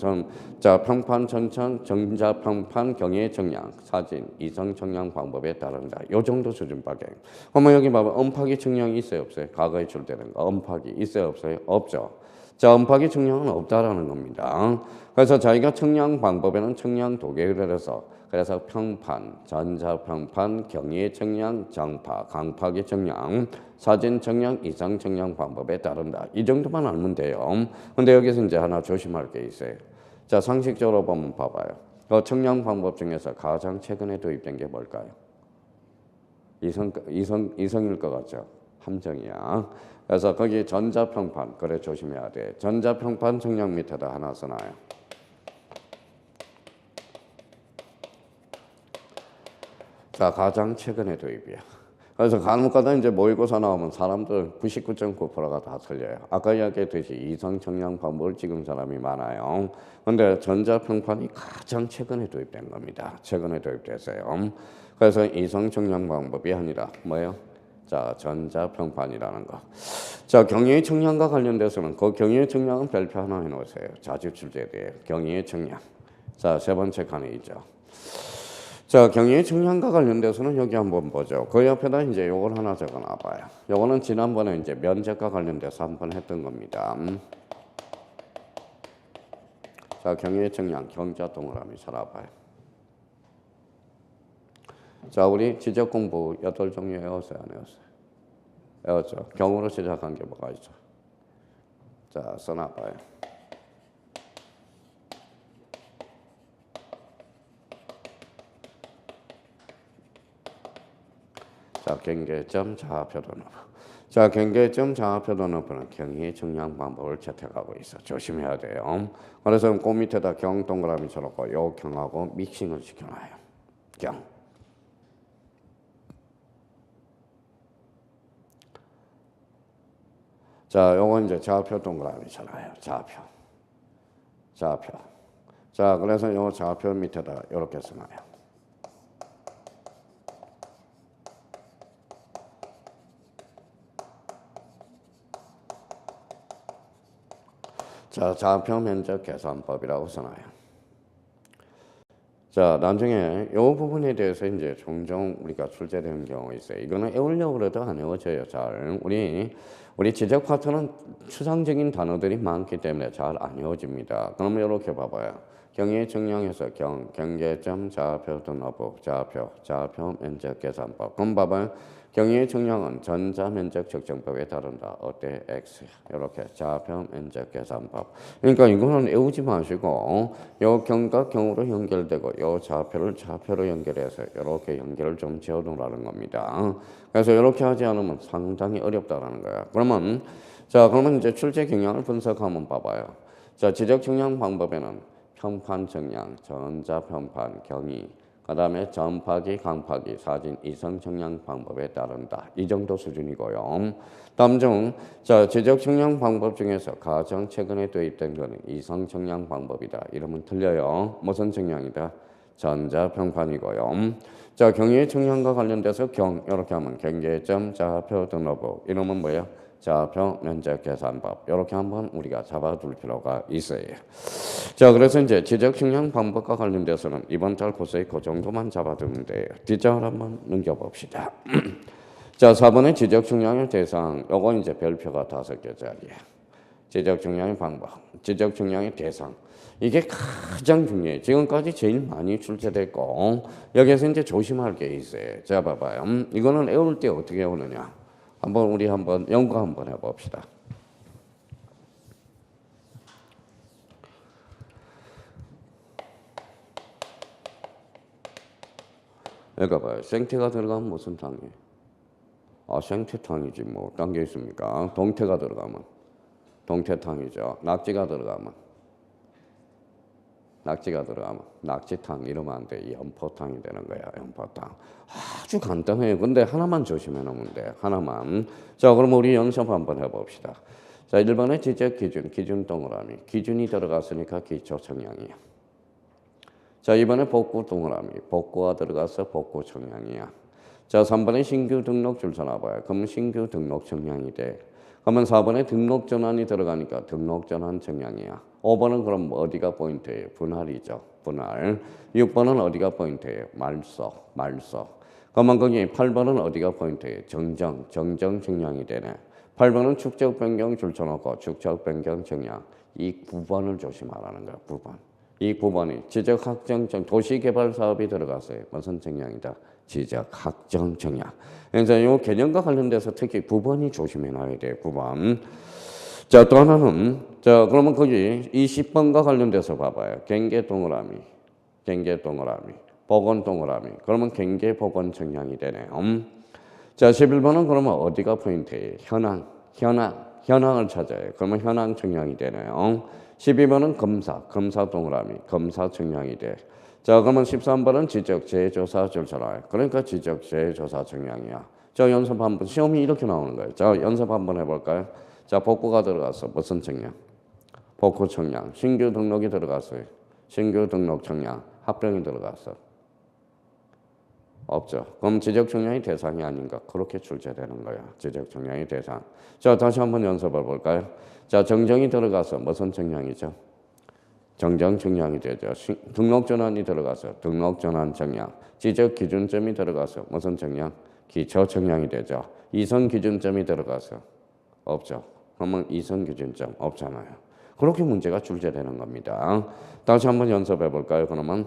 자, 평판, 전천, 전자, 평판, 경의 청량, 사진, 이성 청량 방법에 따른다. 요 정도 수준밖에. 그러면 여기 봐봐. 음파기 청량이 있어요, 없어요? 과거에 출제된 거. 음파기 있어요, 없어요? 없죠. 자, 음파기 청량은 없다라는 겁니다. 그래서 자기가 청량 방법에는 청량 도개를 해서 그래서 평판, 전자평판, 경의 청량, 정파, 강파기 청량, 사진 청량, 이상 청량 방법에 따른다. 이 정도만 알면 돼요. 근데 여기서 이제 하나 조심할 게 있어요. 자, 상식적으로 보면 봐봐요. 그 청량 방법 중에서 가장 최근에 도입된 게 뭘까요? 이성일 것 같죠? 함정이야. 그래서 거기 전자평판, 그래 조심해야 돼. 전자평판 청량 밑에다 하나 써놔요. 자, 가장 최근에 도입이야. 그래서 간혹가다 이제 모의고사 나오면 사람들 99.9%가 다 틀려요. 아까 이야기했듯이 이성 청량 방법을 찍은 사람이 많아요. 근데 전자평판이 가장 최근에 도입된 겁니다. 최근에 도입됐어요. 그래서 이성 청량 방법이 아니라 뭐예요? 자, 전자평판이라는 거. 자, 경위의 청량과 관련돼서는 그 경위의 청량은 별표 하나 해놓으세요. 자주 출제돼요. 경위의 청량. 자, 세 번째 칸에 있죠. 자, 경위의 청량과 관련돼서는 여기 한번 보죠. 그 옆에다 이제 요걸 하나 적어놔봐요. 요거는 지난번에 이제 면적과 관련돼서 한번 했던 겁니다. 자, 경위의 청량, 경자 동그라미 살아봐요. 자, 우리 지적 공부 8종류 외웠어요, 안 외웠어요? 외웠죠. 경으로 시작한 게 뭐가 있죠? 자, 써놔봐요. 자, 경계점, 좌표도 높아. 자, 경계점, 좌표도 높은 경위의 청량 방법을 채택하고 있어. 조심해야 돼요. 그래서 그 밑에다 경 동그라미 쳐놓고 요 경하고 믹싱을 시켜놔요. 경. 자, 요건 이제 좌표 동그라미 쳐놔요. 좌표. 좌표. 자, 그래서 요 좌표 밑에다 이렇게 써놔요. 자, 좌표 면적 계산법이라고 써놔요. 자, 나중에 이 부분에 대해서 이제 종종 우리가 출제되는 경우가 있어요. 이거는 외우려고 그래도 안 외워져요. 잘. 우리 지적 파트는 추상적인 단어들이 많기 때문에 잘 안 외워집니다. 그러면 이렇게 봐봐요. 경의 증량에서 경계점, 좌표 등호부, 좌표 면적 계산법. 그럼 봐봐요. 경의 증량은 전자면적 측정법에 따른다. 어때? X. 이렇게 좌표 면적 계산법. 그러니까 이거는 외우지 마시고 요 경과 경으로 연결되고 요 좌표를 좌표로 연결해서 이렇게 연결을 좀 지어놓으라는 겁니다. 그래서 이렇게 하지 않으면 상당히 어렵다라는 거야. 그러면 이제 출제 경향을 분석하면 봐봐요. 자, 지적 측량 방법에는 평판 측량, 전자 평판, 경위, 그 다음에 전파기, 강파기, 사진, 이성 측량 방법에 따른다. 이 정도 수준이고요. 다음 중, 자, 지적 측량 방법 중에서 가장 최근에 도입된 것은 이성 측량 방법이다. 이러면 틀려요. 무슨 측량이다? 전자 평판이고요. 자, 경위 측량과 관련돼서 이렇게 하면 경계점, 좌표 등호부. 이러면 뭐예요? 좌표 면적 계산법. 이렇게 한번 우리가 잡아둘 필요가 있어요. 자, 그래서 이제 지적 측량 방법과 관련돼서는 이번 달 고스에 그 정도만 잡아두면 돼요. 뒷장을 한번 넘겨봅시다. 자, 4번의 지적 측량의 대상. 요건 이제 별표가 5개짜리야. 지적 측량의 방법, 지적 측량의 대상. 이게 가장 중요해요. 지금까지 제일 많이 출제됐고 여기서 이제 조심할 게 있어요. 자, 봐봐요. 이거는 외울 때 어떻게 외우느냐? 우리 연구 한번 해봅시다. 여기 봐요. 생태가 들어가면 무슨 탕이에요? 생태탕이지 뭐. 딴 게 있습니까? 동태가 들어가면 동태탕이죠. 낙지가 들어가면 낙지탕 이러면 안 돼. 연포탕이 되는 거야. 연포탕. 아주 간단해요. 근데 하나만 조심해 놓으면 돼. 하나만. 자, 그럼 우리 연습 한번 해봅시다. 자, 1번의 지적 기준 동그라미. 기준이 들어갔으니까 기초 청량이야. 자, 2번에 복구 동그라미. 복구가 들어가서 복구 청량이야. 자, 3번에 신규 등록 줄 서놔봐요. 그러면 신규 등록 청량이 돼. 그러면 4번에 등록 전환이 들어가니까 등록 전환 청량이야. 5번은 그럼 어디가 포인트예요? 분할이죠. 분할. 6번은 어디가 포인트예요? 말소. 그러면 거기 8번은 어디가 포인트예요? 정정 청량이 되네. 8번은 축적 변경 줄 쳐놓고 축적 변경 청량. 이 9번을 조심하라는 거야. 9번. 이 9번이 지적 확정 도시개발 사업이 들어갔어요. 무슨 청량이다? 지적 확정 청량. 그래서 이 개념과 관련돼서 특히 9번이 조심해놔야 돼요. 9번. 자, 또 하나는 그러면 거기 20번과 관련돼서 봐봐요. 경계 동그라미, 복원 동그라미. 그러면 경계 복원 청량이 되네요. 자, 11번은 그러면 어디가 포인트예요? 현황을 찾아요. 그러면 현황 청량이 되네요. 12번은 검사 동그라미, 검사 청량이 돼. 자, 그러면 13번은 지적 재조사 절차라. 그러니까 지적 재조사 청량이야. 자, 연습 한번. 시험이 이렇게 나오는 거예요. 자, 연습 한번 해볼까요? 자, 복구가 들어갔어. 무슨 청량? 복구 청량. 신규 등록이 들어갔어요. 신규 등록 청량. 합병이 들어갔어. 없죠. 그럼 지적 청량이 대상이 아닌가? 그렇게 출제되는 거야. 지적 청량이 대상. 자, 다시 한번 연습해 볼까요? 자, 정정이 들어가서 무슨 청량이죠? 정정 청량이 되죠. 등록 전환이 들어가서 등록 전환 청량. 지적 기준점이 들어가서 무슨 청량? 기초 청량이 되죠. 이선 기준점이 들어가서 없죠. 그러면 이선 기준점 없잖아요. 그렇게 문제가 출제되는 겁니다. 다시 한번 연습해 볼까요? 그러면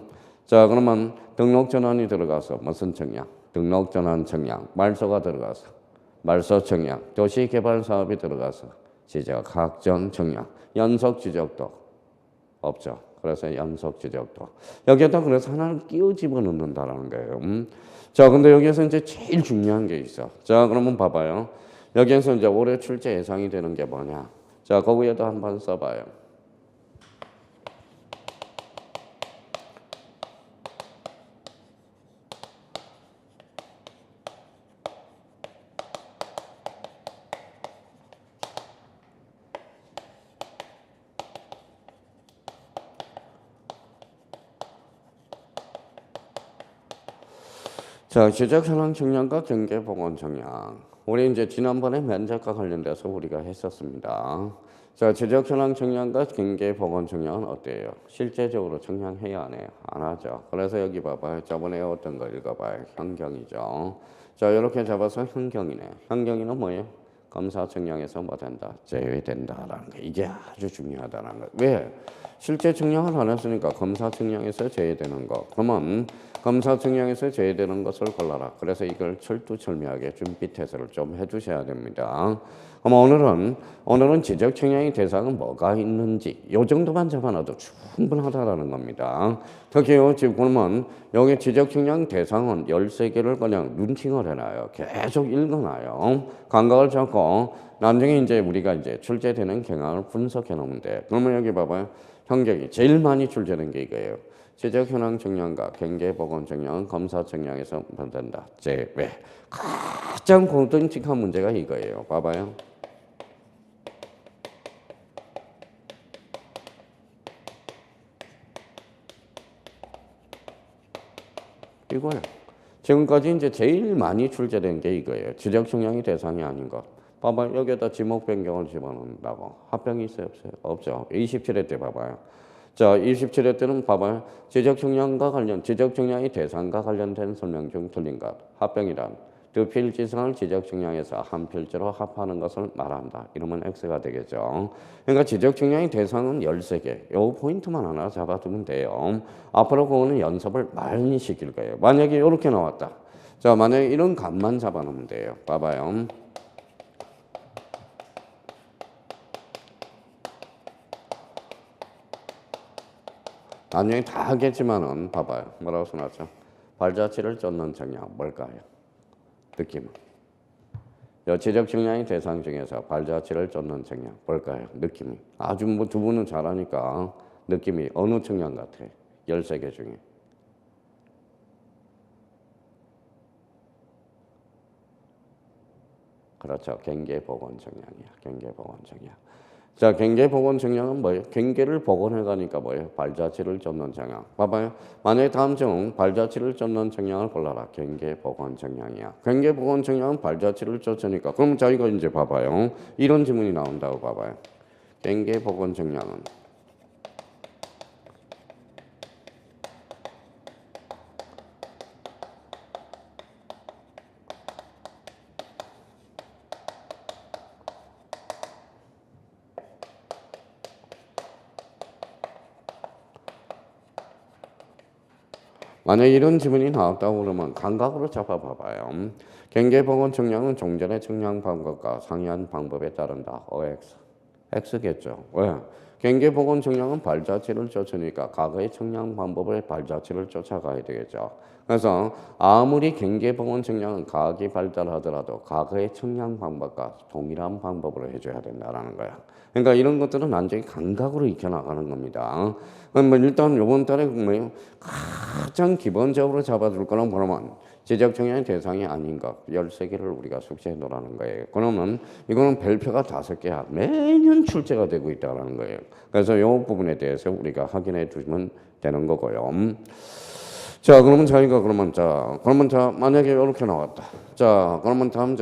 등록 전환이 들어가서 무슨 청량? 등록 전환 청량. 말소가 들어가서 말소 청량. 도시 개발 사업이 들어가서 지적 확정 청량. 연속 지적도 없죠. 그래서 연속 지적도. 여기에다 그래서 하나를 끼워 집어넣는다라는 거예요. 자, 근데 여기에서 이제 제일 중요한 게 있어. 자, 그러면 봐봐요. 여기에서 이제 올해 출제 예상이 되는 게 뭐냐? 자, 거기에도 한번 써봐요. 자, 지적 현황 청량과 경계 복원 청량. 우리 이제 지난번에 면접과 관련돼서 우리가 했었습니다. 자, 지적 현황 측량과 경계 보건 측량은 어때요? 실제적으로 측량해야 안 해요? 안 하죠. 그래서 여기 봐봐요. 저번에 어떤 거 읽어봐요. 현경이죠. 자, 이렇게 잡아서 현경이네. 현경이는 뭐예요? 검사 측량에서 뭐 된다? 제외된다라는 거. 이게 아주 중요하다는 거. 왜? 실제 측량을 안 했으니까 검사 측량에서 제외되는 거. 그러면 검사 측량에서 제외되는 것을 골라라. 그래서 이걸 철두철미하게 준빛 해설을 좀 해주셔야 됩니다. 그럼 오늘은 지적 측량의 대상은 뭐가 있는지 이 정도만 잡아놔도 충분하다라는 겁니다. 특히요 지금 보면 여기 지적 측량 대상은 13개를 그냥 눈팅을 해놔요. 계속 읽어놔요. 감각을 잡고 나중에 이제 우리가 이제 출제되는 경향을 분석해 놓으면 돼. 그러면 여기 봐봐요. 현경이 제일 많이 출제된 게 이거예요. 지적 현황 측량과 경계 보건 측량은 검사 측량에서 된다. 제외. 가장 고등직한 문제가 이거예요. 봐봐요. 이거예요. 지금까지 이제 제일 많이 출제된 게 이거예요. 지적 측량이 대상이 아닌 것. 봐봐요. 여기에다 지목 변경을 집어넣는다고. 합병이 있어요? 없어요? 없죠. 27회 때 봐봐요. 자, 27회 때는 봐봐요. 지적 측량의 대상과 관련된 설명 중 틀린 것. 합병이란 두 필지상을 지적 측량에서 한 필지로 합하는 것을 말한다. 이러면 X가 되겠죠. 그러니까 지적 측량의 대상은 13개. 요 포인트만 하나 잡아두면 돼요. 앞으로 그거는 연습을 많이 시킬 거예요. 만약에 이렇게 나왔다. 자, 만약에 이런 값만 잡아놓으면 돼요. 봐봐요. 나중에 다 하겠지만은 봐봐요. 뭐라고 써놨죠? 발자취를 쫓는 측량 뭘까요? 느낌은. 지적 측량의 대상 중에서 발자취를 쫓는 측량 뭘까요? 느낌이. 아주 뭐 두 분은 잘하니까 느낌이 어느 측량 같아? 13개 중에. 그렇죠. 경계 보건 측량이야. 경계 보건 측량. 자, 경계 보건 측량은 뭐예요? 경계를 복원해 가니까 뭐예요? 발자취를 쫓는 측량. 봐봐요. 만약에 다음 중 발자취를 쫓는 측량을 골라라. 경계 보건 측량이야. 경계 보건 측량은 발자취를 쫓으니까. 그럼 저희가 이제 봐봐요. 이런 질문이 나온다고 봐봐요. 경계 보건 측량은 만약 이런 지문이 나왔다고 그러면 감각으로 잡아봐봐요. 경계보건 측량은 종전의 측량 방법과 상이한 방법에 따른다. OX. X겠죠. 왜? 경계보건 측량은 발자취를 쫓으니까 과거의 측량 방법의 발자취를 쫓아가야 되겠죠. 그래서 아무리 경계보건 측량은 과학이 발달하더라도 과거의 측량 방법과 동일한 방법으로 해줘야 된다는 거야. 그러니까 이런 것들은 완전히 감각으로 익혀나가는 겁니다. 그럼 뭐 일단 이번 달에 뭐예요? 가장 기본적으로 잡아줄 거는 뭐냐면 지적 측량의 대상이 아닌 것 13개를 우리가 숙제해 놓으라는 거예요. 그러면 이거는 별표가 5개야. 매년 출제가 되고 있다는 거예요. 그래서 이 부분에 대해서 우리가 확인해 주시면 되는 거고요. 자, 그러면 저희가 그러면 만약에 이렇게 나왔다. 자, 그러면 다음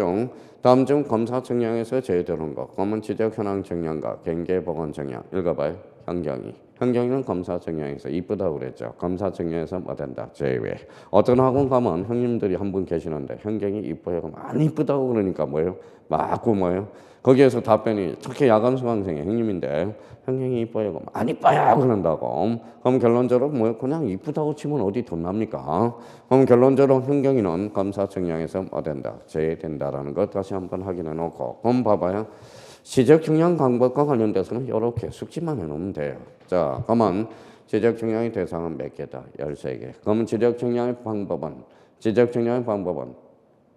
중 검사 측량에서 제외되는 거. 그러면 지적 현황 측량과 경계 보건 측량 읽어봐요. 현경이는 검사 측량에서 이쁘다고 그랬죠. 검사 측량에서 뭐 된다? 제외. 어떤 학원 가면 형님들이 한 분 계시는데 현경이 이뻐요. 많이 이쁘다고 그러니까 뭐예요? 맞고 뭐예요? 거기에서 답변이 특히 야간 수강생의 형님인데 현경이 이뻐요. 많이 이뻐요. 그런다고. 그럼 결론적으로 뭐예요? 그냥 이쁘다고 치면 어디 돈 납니까? 그럼 결론적으로 현경이는 검사 측량에서 뭐 된다? 제외된다라는 것 다시 한번 확인해 놓고 그럼 봐봐요. 지적 측량 방법과 관련돼서는 이렇게 숙지만 해놓으면 돼요. 자, 그러면 지적 측량의 대상은 몇 개다? 13개. 그러면 지적 측량의 방법은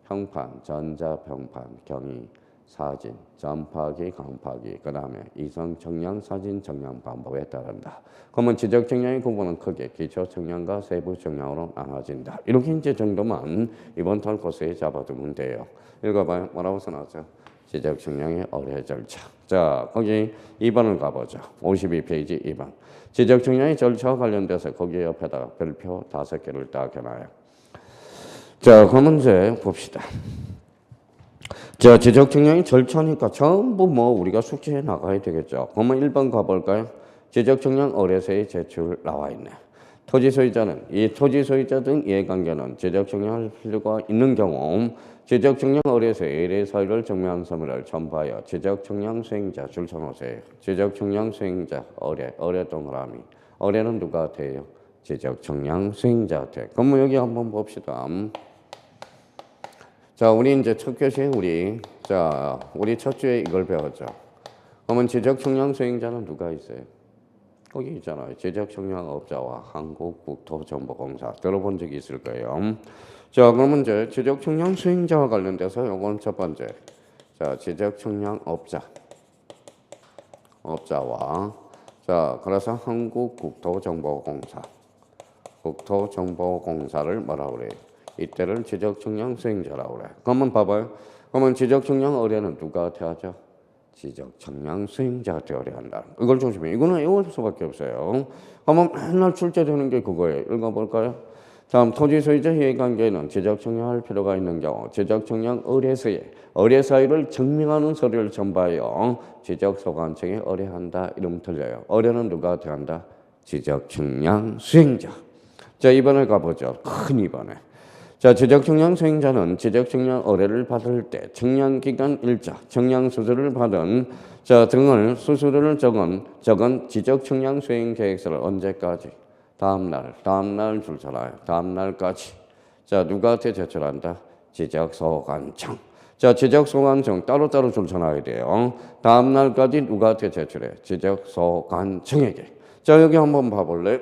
평판, 전자평판, 경위, 사진, 전파기, 강파기, 그 다음에 이성 측량, 사진 측량 방법에 따른다. 그러면 지적 측량의 구분은 크게 기초 측량과 세부 측량으로 나눠진다. 이렇게 이제 정도만 이번 달 코스에 잡아두면 돼요. 읽어봐요. 뭐라고 써놨죠? 지적 측량의 어뢰 절차. 자, 거기 2번을 가보죠. 52페이지 2번. 지적 측량의 절차와 관련돼서 거기 옆에다가 별표 5개를 딱 해놔요. 자, 그럼 이제 봅시다. 자, 지적 측량이 절차니까 전부 뭐 우리가 숙지해 나가야 되겠죠. 그러면 1번 가볼까요? 지적 측량 의뢰서에 제출 나와 있네. 토지 소유자는 이 토지 소유자 등 이해관계는 지적 측량할 필요가 있는 경우 지적 측량 의뢰서에 의뢰 사유를 증명한 서면을 첨부하여 지적 측량 수행자 줄쳐놓으세요. 지적 측량 수행자 의뢰 동그라미. 의뢰는 누가 돼요? 지적 측량 수행자 돼. 그럼 여기 한번 봅시다. 자, 우리 이제 첫 교시에 우리 첫 주에 이걸 배웠죠. 그러면 지적 측량 수행자는 누가 있어요? 거기 있잖아요. 지적 측량업자와 한국국토정보공사 들어본 적이 있을 거예요. 자, 그러면 이제 지적 측량 수행자와 관련돼서 요건 첫 번째. 자, 지적 측량업자와 자, 그래서 국토정보공사를 뭐라고 그래요? 이때를 지적 측량 수행자라고 그래. 그러면 봐봐요. 그러면 지적 측량 의뢰는 누가 대하죠? 지적 측량 수행자한테 의뢰한다. 이걸 조심해. 이거는 외울 수밖에 없어요. 그러면 맨날 출제되는 게 그거예요. 읽어볼까요? 다음 토지 소유자 이해관계는 지적 측량할 필요가 있는 경우 지적 측량 의뢰서에 의뢰 사유를 증명하는 서류를 첨부하여 지적 소관청에 의뢰한다. 이러면 틀려요. 의뢰는 누가 대한다? 지적 측량 수행자. 자, 2번을 가보죠. 큰 2번에. 자, 지적 측량 수행자는 지적 측량 의뢰를 받을 때 측량 기간 일자, 측량 수수료를 받은 등을 수수료를 적은 지적 측량 수행 계획서를 언제까지? 다음 날 줄잖아요. 다음 날까지. 자, 누구한테 제출한다? 지적 소관청. 자, 지적 소관청 따로따로 줄쳐놔야 돼요. 다음 날까지 누구한테 제출해? 지적 소관청에게. 자, 여기 한번 봐볼래?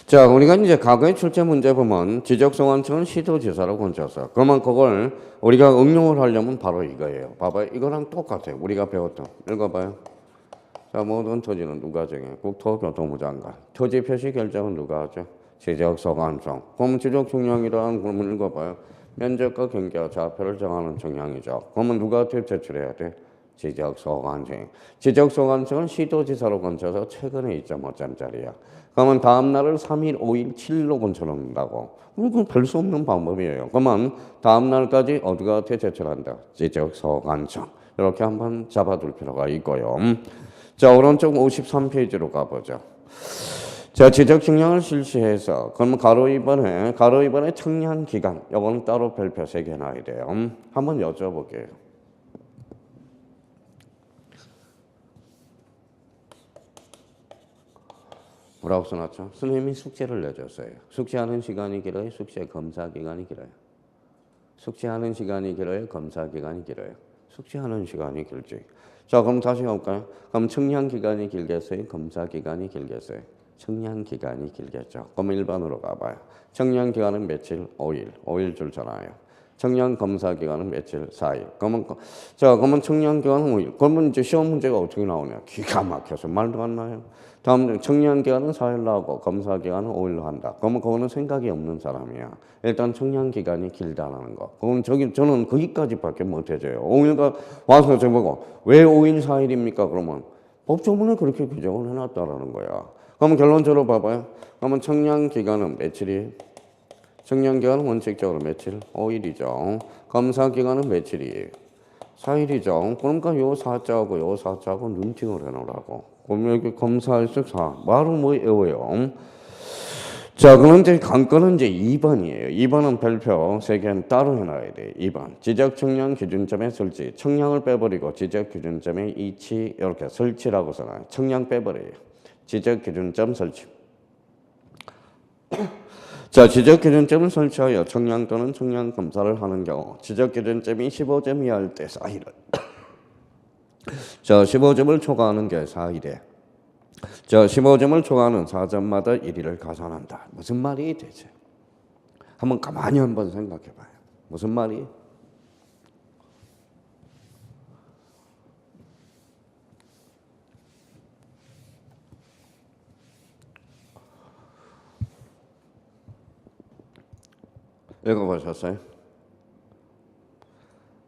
자, 우리가 이제 과거의 출제 문제 보면 지적소관청은 시도지사로 건졌어. 그러면 그걸 우리가 응용을 하려면 바로 이거예요. 봐봐요. 이거랑 똑같아요. 우리가 배웠던. 읽어봐요. 자, 모든 토지는 누가 정해? 국토교통부 장관. 토지 표시 결정은 누가 하죠? 지적소관청. 그러면 지적측량이란 그러면 읽어봐요. 면적과 경계와 좌표를 정하는 측량이죠. 그러면 누구한테 제출해야 돼? 지적소관청. 지적소관청은 시도지사로 건쳐서 최근에 2.5점짜리야. 그러면 다음 날을 3일, 5일, 7일로 건쳐놓는다고. 이건 별 수 없는 방법이에요. 그러면 다음 날까지 어디한테 제출한다? 지적소관청. 이렇게 한번 잡아둘 필요가 있고요. 자, 오른쪽 53페이지로 가보죠. 자, 지적 측량을 실시해서 그러면 가로 2번에 측량 기간 이거는 따로 별표 3개 놔야 돼요. 한번 여쭤볼게요. 뭐라고 써놨죠? 선생님이 숙제를 내줬어요. 숙제하는 시간이 길어요? 숙제 검사 기간이 길어요? 숙제하는 시간이 길어요? 검사 기간이 길어요? 숙제하는 시간이 길지. 자, 그럼 다시 가볼까요? 그럼 측량 기간이 길겠어요? 검사 기간이 길겠어요? 측량 기간이 길겠죠. 그럼 1번으로 가봐요. 측량 기간은 며칠? 5일 줄잖아요. 측량 검사 기간은 며칠? 4일. 그러면 측량 기간은 5일. 그러면 이제 시험 문제가 어떻게 나오냐? 기가 막혀서 말도 안 나요. 다음 측량 기간은 4일 나오고 검사 기간은 5일로 한다. 그러면 그거는 생각이 없는 사람이야. 일단 측량 기간이 길다라는 거. 그럼 저는 거기까지밖에 못 해줘요. 5일가 와서 저보고 왜 5일 4일입니까? 그러면 법조문에 그렇게 규정을 해놨다라는 거야. 그러면 결론적으로 봐봐요. 그러면 측량 기간은 며칠이에요? 측량 기간은 원칙적으로 며칠? 5일이죠. 검사 기간은 며칠이에요? 4일이죠. 그러니까 요 4자하고 요 4자하고 눈팅을 해놓으라고. 그럼 여기 검사일수 4. 말은 뭐 외워요. 자, 그럼 이제 관건은 이제 2번이에요. 2번은 별표 3개는 따로 해놔야 돼. 2번. 지적 측량 기준점의 설치. 측량을 빼버리고 지적 기준점의 이치 이렇게 설치라고 써놔요. 측량 빼버려요. 지적 기준점 설치. 자, 지적 기준점을 설치하여 측량 또는 측량 검사를 하는 경우 지적 기준점이 15점 이하일 때 4일. 자, 15점을 초과하는 게 4일에. 자, 15점을 초과하는 4점마다 1일을 가산한다. 무슨 말이 되지? 한번 가만히 한번 생각해 봐요. 무슨 말이? 읽어보셨어요?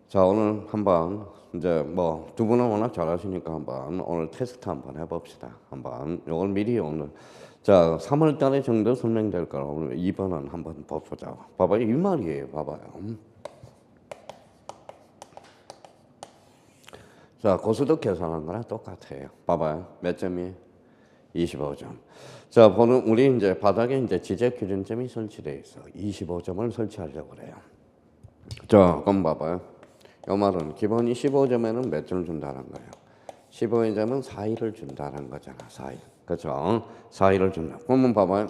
자, 오늘 한번 이제 뭐 두 분은 워낙 잘하시니까 한번 오늘 테스트 한번 해봅시다. 한번 이걸 미리 오늘 자 3월 달에 정도 설명될 거라 오늘 2번은 한번 보자. 봐봐요. 이 말이에요. 봐봐요. 자, 고수도 계산한 거랑 똑같아요. 봐봐요. 몇 점이에요? 25점. 자, 보는 우리 이제 바닥에 이제 지적 기준점이 설치되어 있어. 25점을 설치하려고 그래요. 자, 그럼 봐봐요. 이 말은 기본 25점에는 몇 점을 준다는 거예요. 15점은 4일을 준다는 거잖아. 4일. 그렇죠? 4일을 준다. 그러면 봐봐요.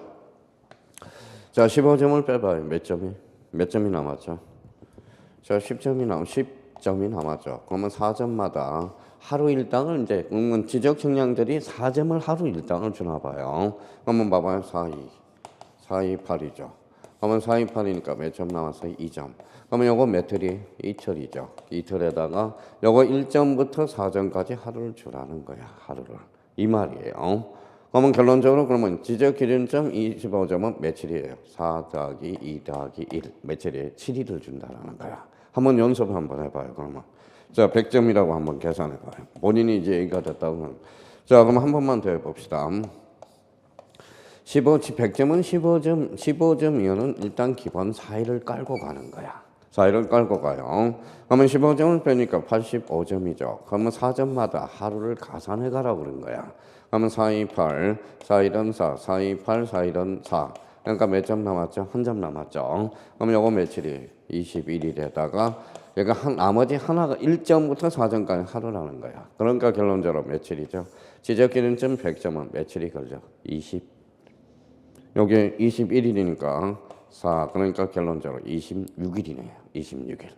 자, 15점을 빼봐요. 몇 점이 남았죠? 자, 10점이 남았죠. 그러면 4점마다 하루 일당을 이제 지적 측량들이 4점을 하루 일당을 주나 봐요. 그러면 봐봐요. 428이죠. 그러면 428이니까 몇 점 남았어요? 2점. 그러면 요거 메틀이 이틀이죠. 이틀에다가 요거 1점부터 4점까지 하루를 주라는 거야. 하루를. 이 말이에요. 그러면 결론적으로 그러면 지적 기준점 25점은 며칠이에요? 4 더하기 2 더하기 1. 며칠이에요? 7일을 준다라는 거야. 한번 연습 한번 해봐요. 그러면. 자, 100점이라고 한번 계산해봐요. 본인이 이제 얘기가 됐다고 하면. 자, 그럼 한 번만 더 해봅시다. 100점은 15점이면은 일단 기본 4일을 깔고 가는 거야. 4일을 깔고 가요. 그러면 15점을 빼니까 85점이죠. 그러면 4점마다 하루를 가산해 가라고 그런 거야. 그러면 428, 4일은 4, 428, 4일은 4. 그러니까 몇 점 남았죠? 한 점 남았죠. 그럼 요거 며칠이 21일에다가 얘가 나머지 하나가 1점부터 4점까지 하루라는 거야. 그러니까 결론적으로 며칠이죠? 지적 기준점 100점은 며칠이 걸려? 20. 여기 21일이니까 4. 그러니까 결론적으로 26일이네요. 26일.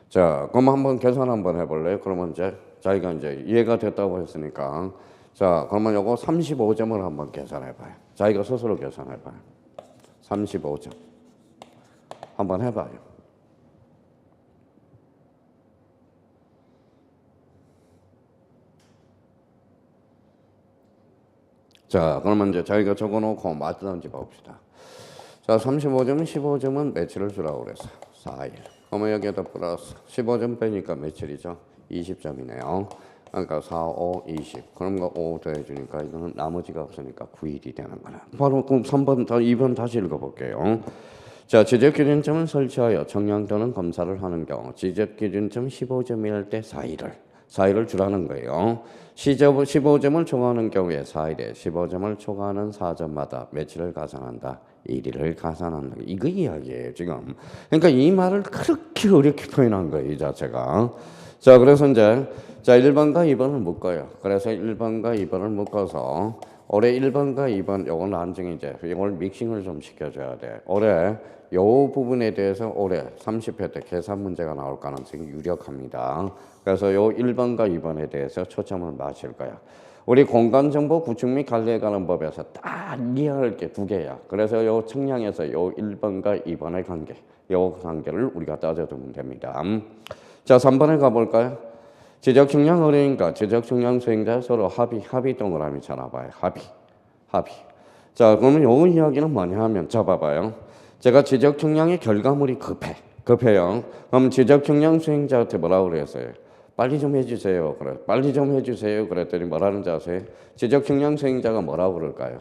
자, 그럼 한번 계산 한번 해볼래요? 그러면 이제 자기가 이제 이해가 됐다고 했으니까 자, 그러면 요거 35점을 한번 계산해봐요. 자기가 스스로 계산해봐요. 35점. 한번 해봐요. 자, 그러면 이제 자기가 적어놓고 맞든지 봅시다. 자, 35점은 15점은 며칠을 주라고 그랬어? 4일. 그러면 여기에다 플러스 15점 빼니까 며칠이죠? 20점이네요. 그러니까 4, 5, 20. 그럼 거 5 더해주니까 이거는 나머지가 없으니까 9일이 되는 거야. 바로 그럼 3번, 2번 다시 읽어볼게요. 자, 지적기준점을 설치하여 청량 또는 검사를 하는 경우 지적기준점 15점일 때 4일을 주라는 거예요. 15점을 초과하는 경우에 4일에 15점을 초과하는 4점마다 며칠을 가산한다? 1일을 가산한다. 이거 이야기예요, 지금. 그러니까 이 말을 그렇게 어렵게 표현한 거예요, 이 자체가. 자, 그래서 이제 1번과 2번을 묶어요. 그래서 1번과 2번을 묶어서 올해 1번과 2번 요걸 나중에 이제 이걸 믹싱을 좀 시켜줘야 돼. 올해 요 부분에 대해서 올해 30회 때 계산 문제가 나올 가능성이 유력합니다. 그래서 요 1번과 2번에 대해서 초점을 맞출 거야. 우리 공간정보 구축 및 관리에 관한 법에서 딱 이해할 게 두 개야. 그래서 요 측량에서 요 1번과 2번의 관계, 요 관계를 우리가 따져두면 됩니다. 자, 3번에 가볼까요? 지적 측량 어려우니까 지적 측량 수행자 서로 합의 동그라미 쳐놔봐요. 합의. 자, 그러면 요 이야기는 뭐냐 하면, 자, 봐봐요. 제가 지적 측량의 결과물이 급해요. 그럼 지적 측량 수행자한테 뭐라고 그랬어요? 빨리 좀 해주세요. 그래, 빨리 좀 해주세요. 그랬더니 뭐라는지 아세요? 지적 측량 수행자가 뭐라고 그럴까요?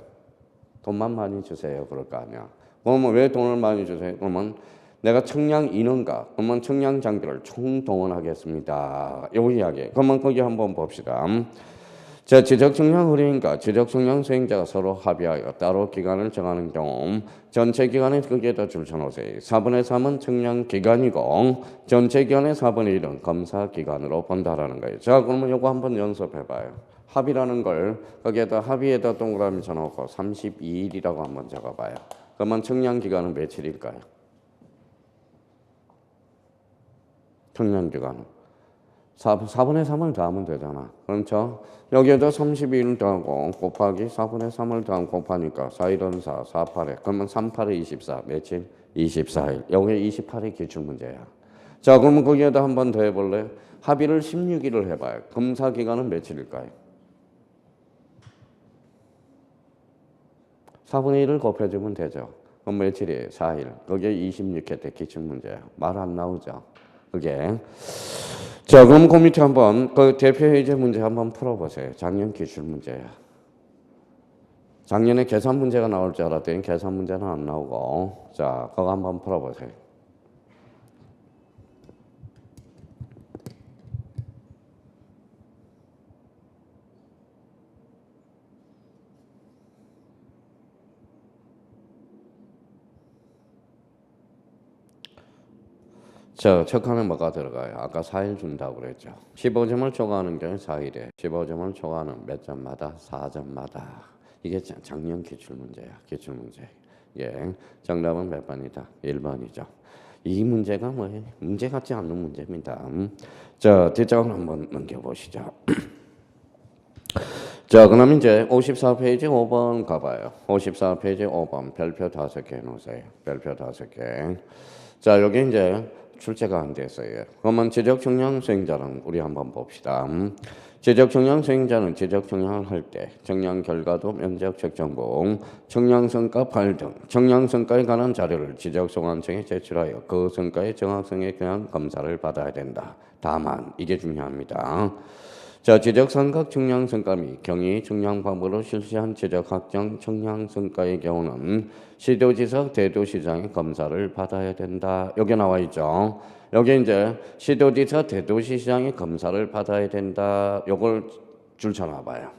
돈만 많이 주세요. 그럴 거 아니야. 그러면 왜 돈을 많이 주세요? 그러면 내가 측량 인원과 그러면 측량 장비를 총동원하겠습니다. 요 이야기. 그러면 거기 한번 봅시다. 자, 지적 측량 의뢰인과 지적 측량 수행자가 서로 합의하여 따로 기간을 정하는 경우 전체 기간의 거기에다 줄 쳐놓으세요. 4분의 3은 측량 기간이고 전체 기간의 4분의 1은 검사 기간으로 본다라는 거예요. 자, 그러면 요거 한번 연습해봐요. 합의라는 걸 거기에다 합의에다 동그라미 쳐놓고 32일이라고 한번 적어봐요. 그러면 측량 기간은 며칠일까요? 측량 기간은 4분의 3을 더하면 되잖아. 그렇죠? 여기에다 32일 더하고 곱하기 4분의 3을 더하면 곱하니까 4일은 4, 4, 8에. 그러면 3, 8에 24. 며칠? 24일. 여기 28이 기출문제야. 자, 그러면 거기에다 한 번 더 해볼래? 합의를 16일을 해봐요. 검사 기간은 며칠일까요? 4분의 1을 곱해주면 되죠. 그럼 며칠이에요? 4일. 거기에 26회 때 기출문제야. 말 안 나오죠? 그게. 자, 그럼 그 밑에 한번 그 대표회제 문제 한번 풀어보세요. 작년 기출 문제야. 작년에 계산 문제가 나올 줄 알았더니 계산 문제는 안 나오고. 자, 그거 한번 풀어보세요. 자, 척하면 뭐가 들어가요? 아까 4일 준다고 그랬죠. 15점을 초과하는 게 4일에 15점을 초과하는 몇 점마다? 4점마다. 이게 작년 기출문제야. 기출문제. 예, 정답은 몇 번이다? 1번이죠. 이 문제가 뭐예요? 문제 같지 않는 문제입니다. 자, 뒷장을 한번 넘겨보시죠. 자, 그럼 이제 54페이지 5번 가봐요. 54페이지 5번 별표 5개 해놓으세요. 별표 5개. 자, 여기 이제 출제가 안 됐어요. 그러면 지적청량 수행자는 우리 한번 봅시다. 지적청량 수행자는 지적청량을 할 때 청량 결과도 면적 측정본, 청량성과 발 등 청량성과에 관한 자료를 지적소관청에 제출하여 그 성과의 정확성에 대한 검사를 받아야 된다. 다만 이게 중요합니다. 자, 지적삼각 청량성과 및 경위 청량방법으로 실시한 지적확정 청량성과의 경우는 시도지사 대도시장의 검사를 받아야 된다. 여기 나와 있죠. 여기 이제 시도지사 대도시장의 검사를 받아야 된다. 요걸 줄쳐놔봐요.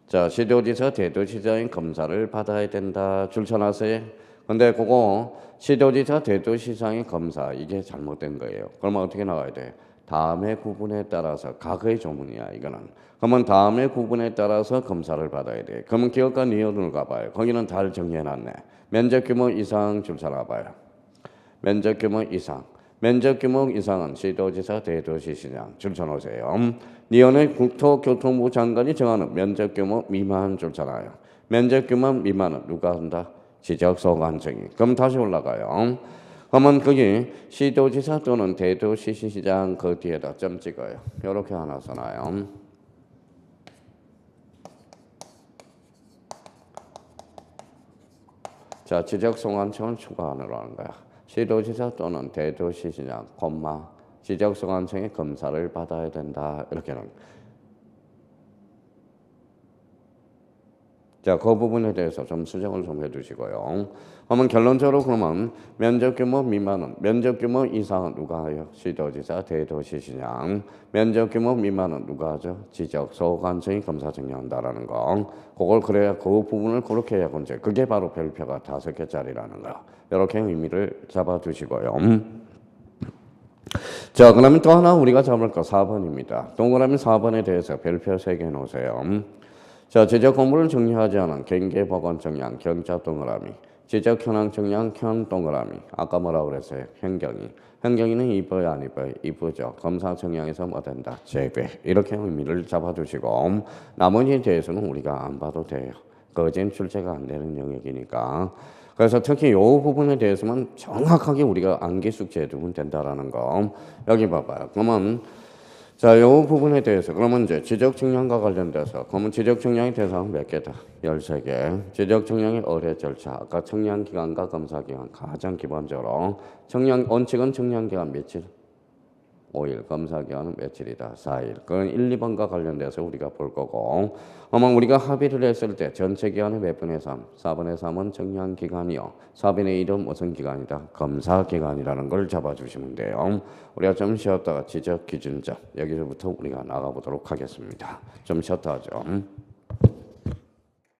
자, 시도지사 대도시장의 검사를 받아야 된다. 줄쳐놨어요. 근데 그거 시도지사 대도시장의 검사 이게 잘못된 거예요. 그러면 어떻게 나와야 돼? 다음의 구분에 따라서 과거의 조문이야 이거는. 그러면 다음의 구분에 따라서 검사를 받아야 돼. 그러면 기업과 니어를 가봐요. 거기는 다 정리해놨네. 면적 규모 이상 줄 찾아봐요. 면적 규모 이상. 면적 규모 이상은 시도지사 대도시시장 줄 쳐놓으세요. 니어는 국토교통부 장관이 정하는 면적 규모 미만 줄 찾아요. 면적 규모 미만은 누가 한다? 지적소관청이. 그럼 다시 올라가요. 그러면 거기 시도지사 또는 대도시시장 그 뒤에다 점 찍어요. 이렇게 하나 써놔요. 자, 지적소관청을 추가하라는 거야. 시도지사 또는 대도시시장, 지적소관청의 검사를 받아야 된다. 이렇게는. 자, 그 부분에 대해서 좀 수정을 좀 해주시고요. 그러면 결론적으로 그러면 면적 규모 미만은, 면적 규모 이상은 누가 해요? 시도지사, 대도시시장. 면적 규모 미만은 누가 하죠? 지적소관청이 검사 정리한다라는 거. 그걸 그래야 그 부분을 그렇게 해야 문제. 그게 바로 별표가 5개짜리라는 거. 이렇게 의미를 잡아두시고요. 자, 그러면 또 하나 우리가 잡을 거 4번입니다. 동그라미 4번에 대해서 별표 3개 놓으세요. 자, 지적 공부를 정리하지 않은 경계 보건 정량 경자 동그라미, 지적 현황 정량 현 동그라미. 아까 뭐라고 그랬어요? 현경이. 현경이는 이뻐요, 안 이뻐요? 이쁘죠. 검사 정량에서 뭐 된다? 제외. 이렇게 의미를 잡아주시고 나머지에 대해서는 우리가 안 봐도 돼요. 그거는 출제가 안 되는 영역이니까. 그래서 특히 이 부분에 대해서만 정확하게 우리가 암기 숙지해두면 된다라는 거. 여기 봐봐요. 그러면 자, 이 부분에 대해서 그러면 이제 지적 측량과 관련돼서 그러면 지적 측량의 대상 몇 개다? 13개. 지적 측량의 의뢰 절차. 아까 측량 기간과 검사 기간 가장 기본적으로 측량 원칙은 측량 기간 며칠? 5일. 검사 기간은 며칠이다? 4일. 그건 1, 2번과 관련돼서 우리가 볼 거고. 아마 우리가 합의를 했을 때 전체 기간의 몇 분의 3? 4분의 3은 측량 기간이요. 4분의 1은 무슨 기간이다? 검사 기간이라는 걸 잡아주시면 돼요. 우리가 좀 쉬었다가 지적 기준점 여기서부터 우리가 나가보도록 하겠습니다. 좀 쉬었다 하죠.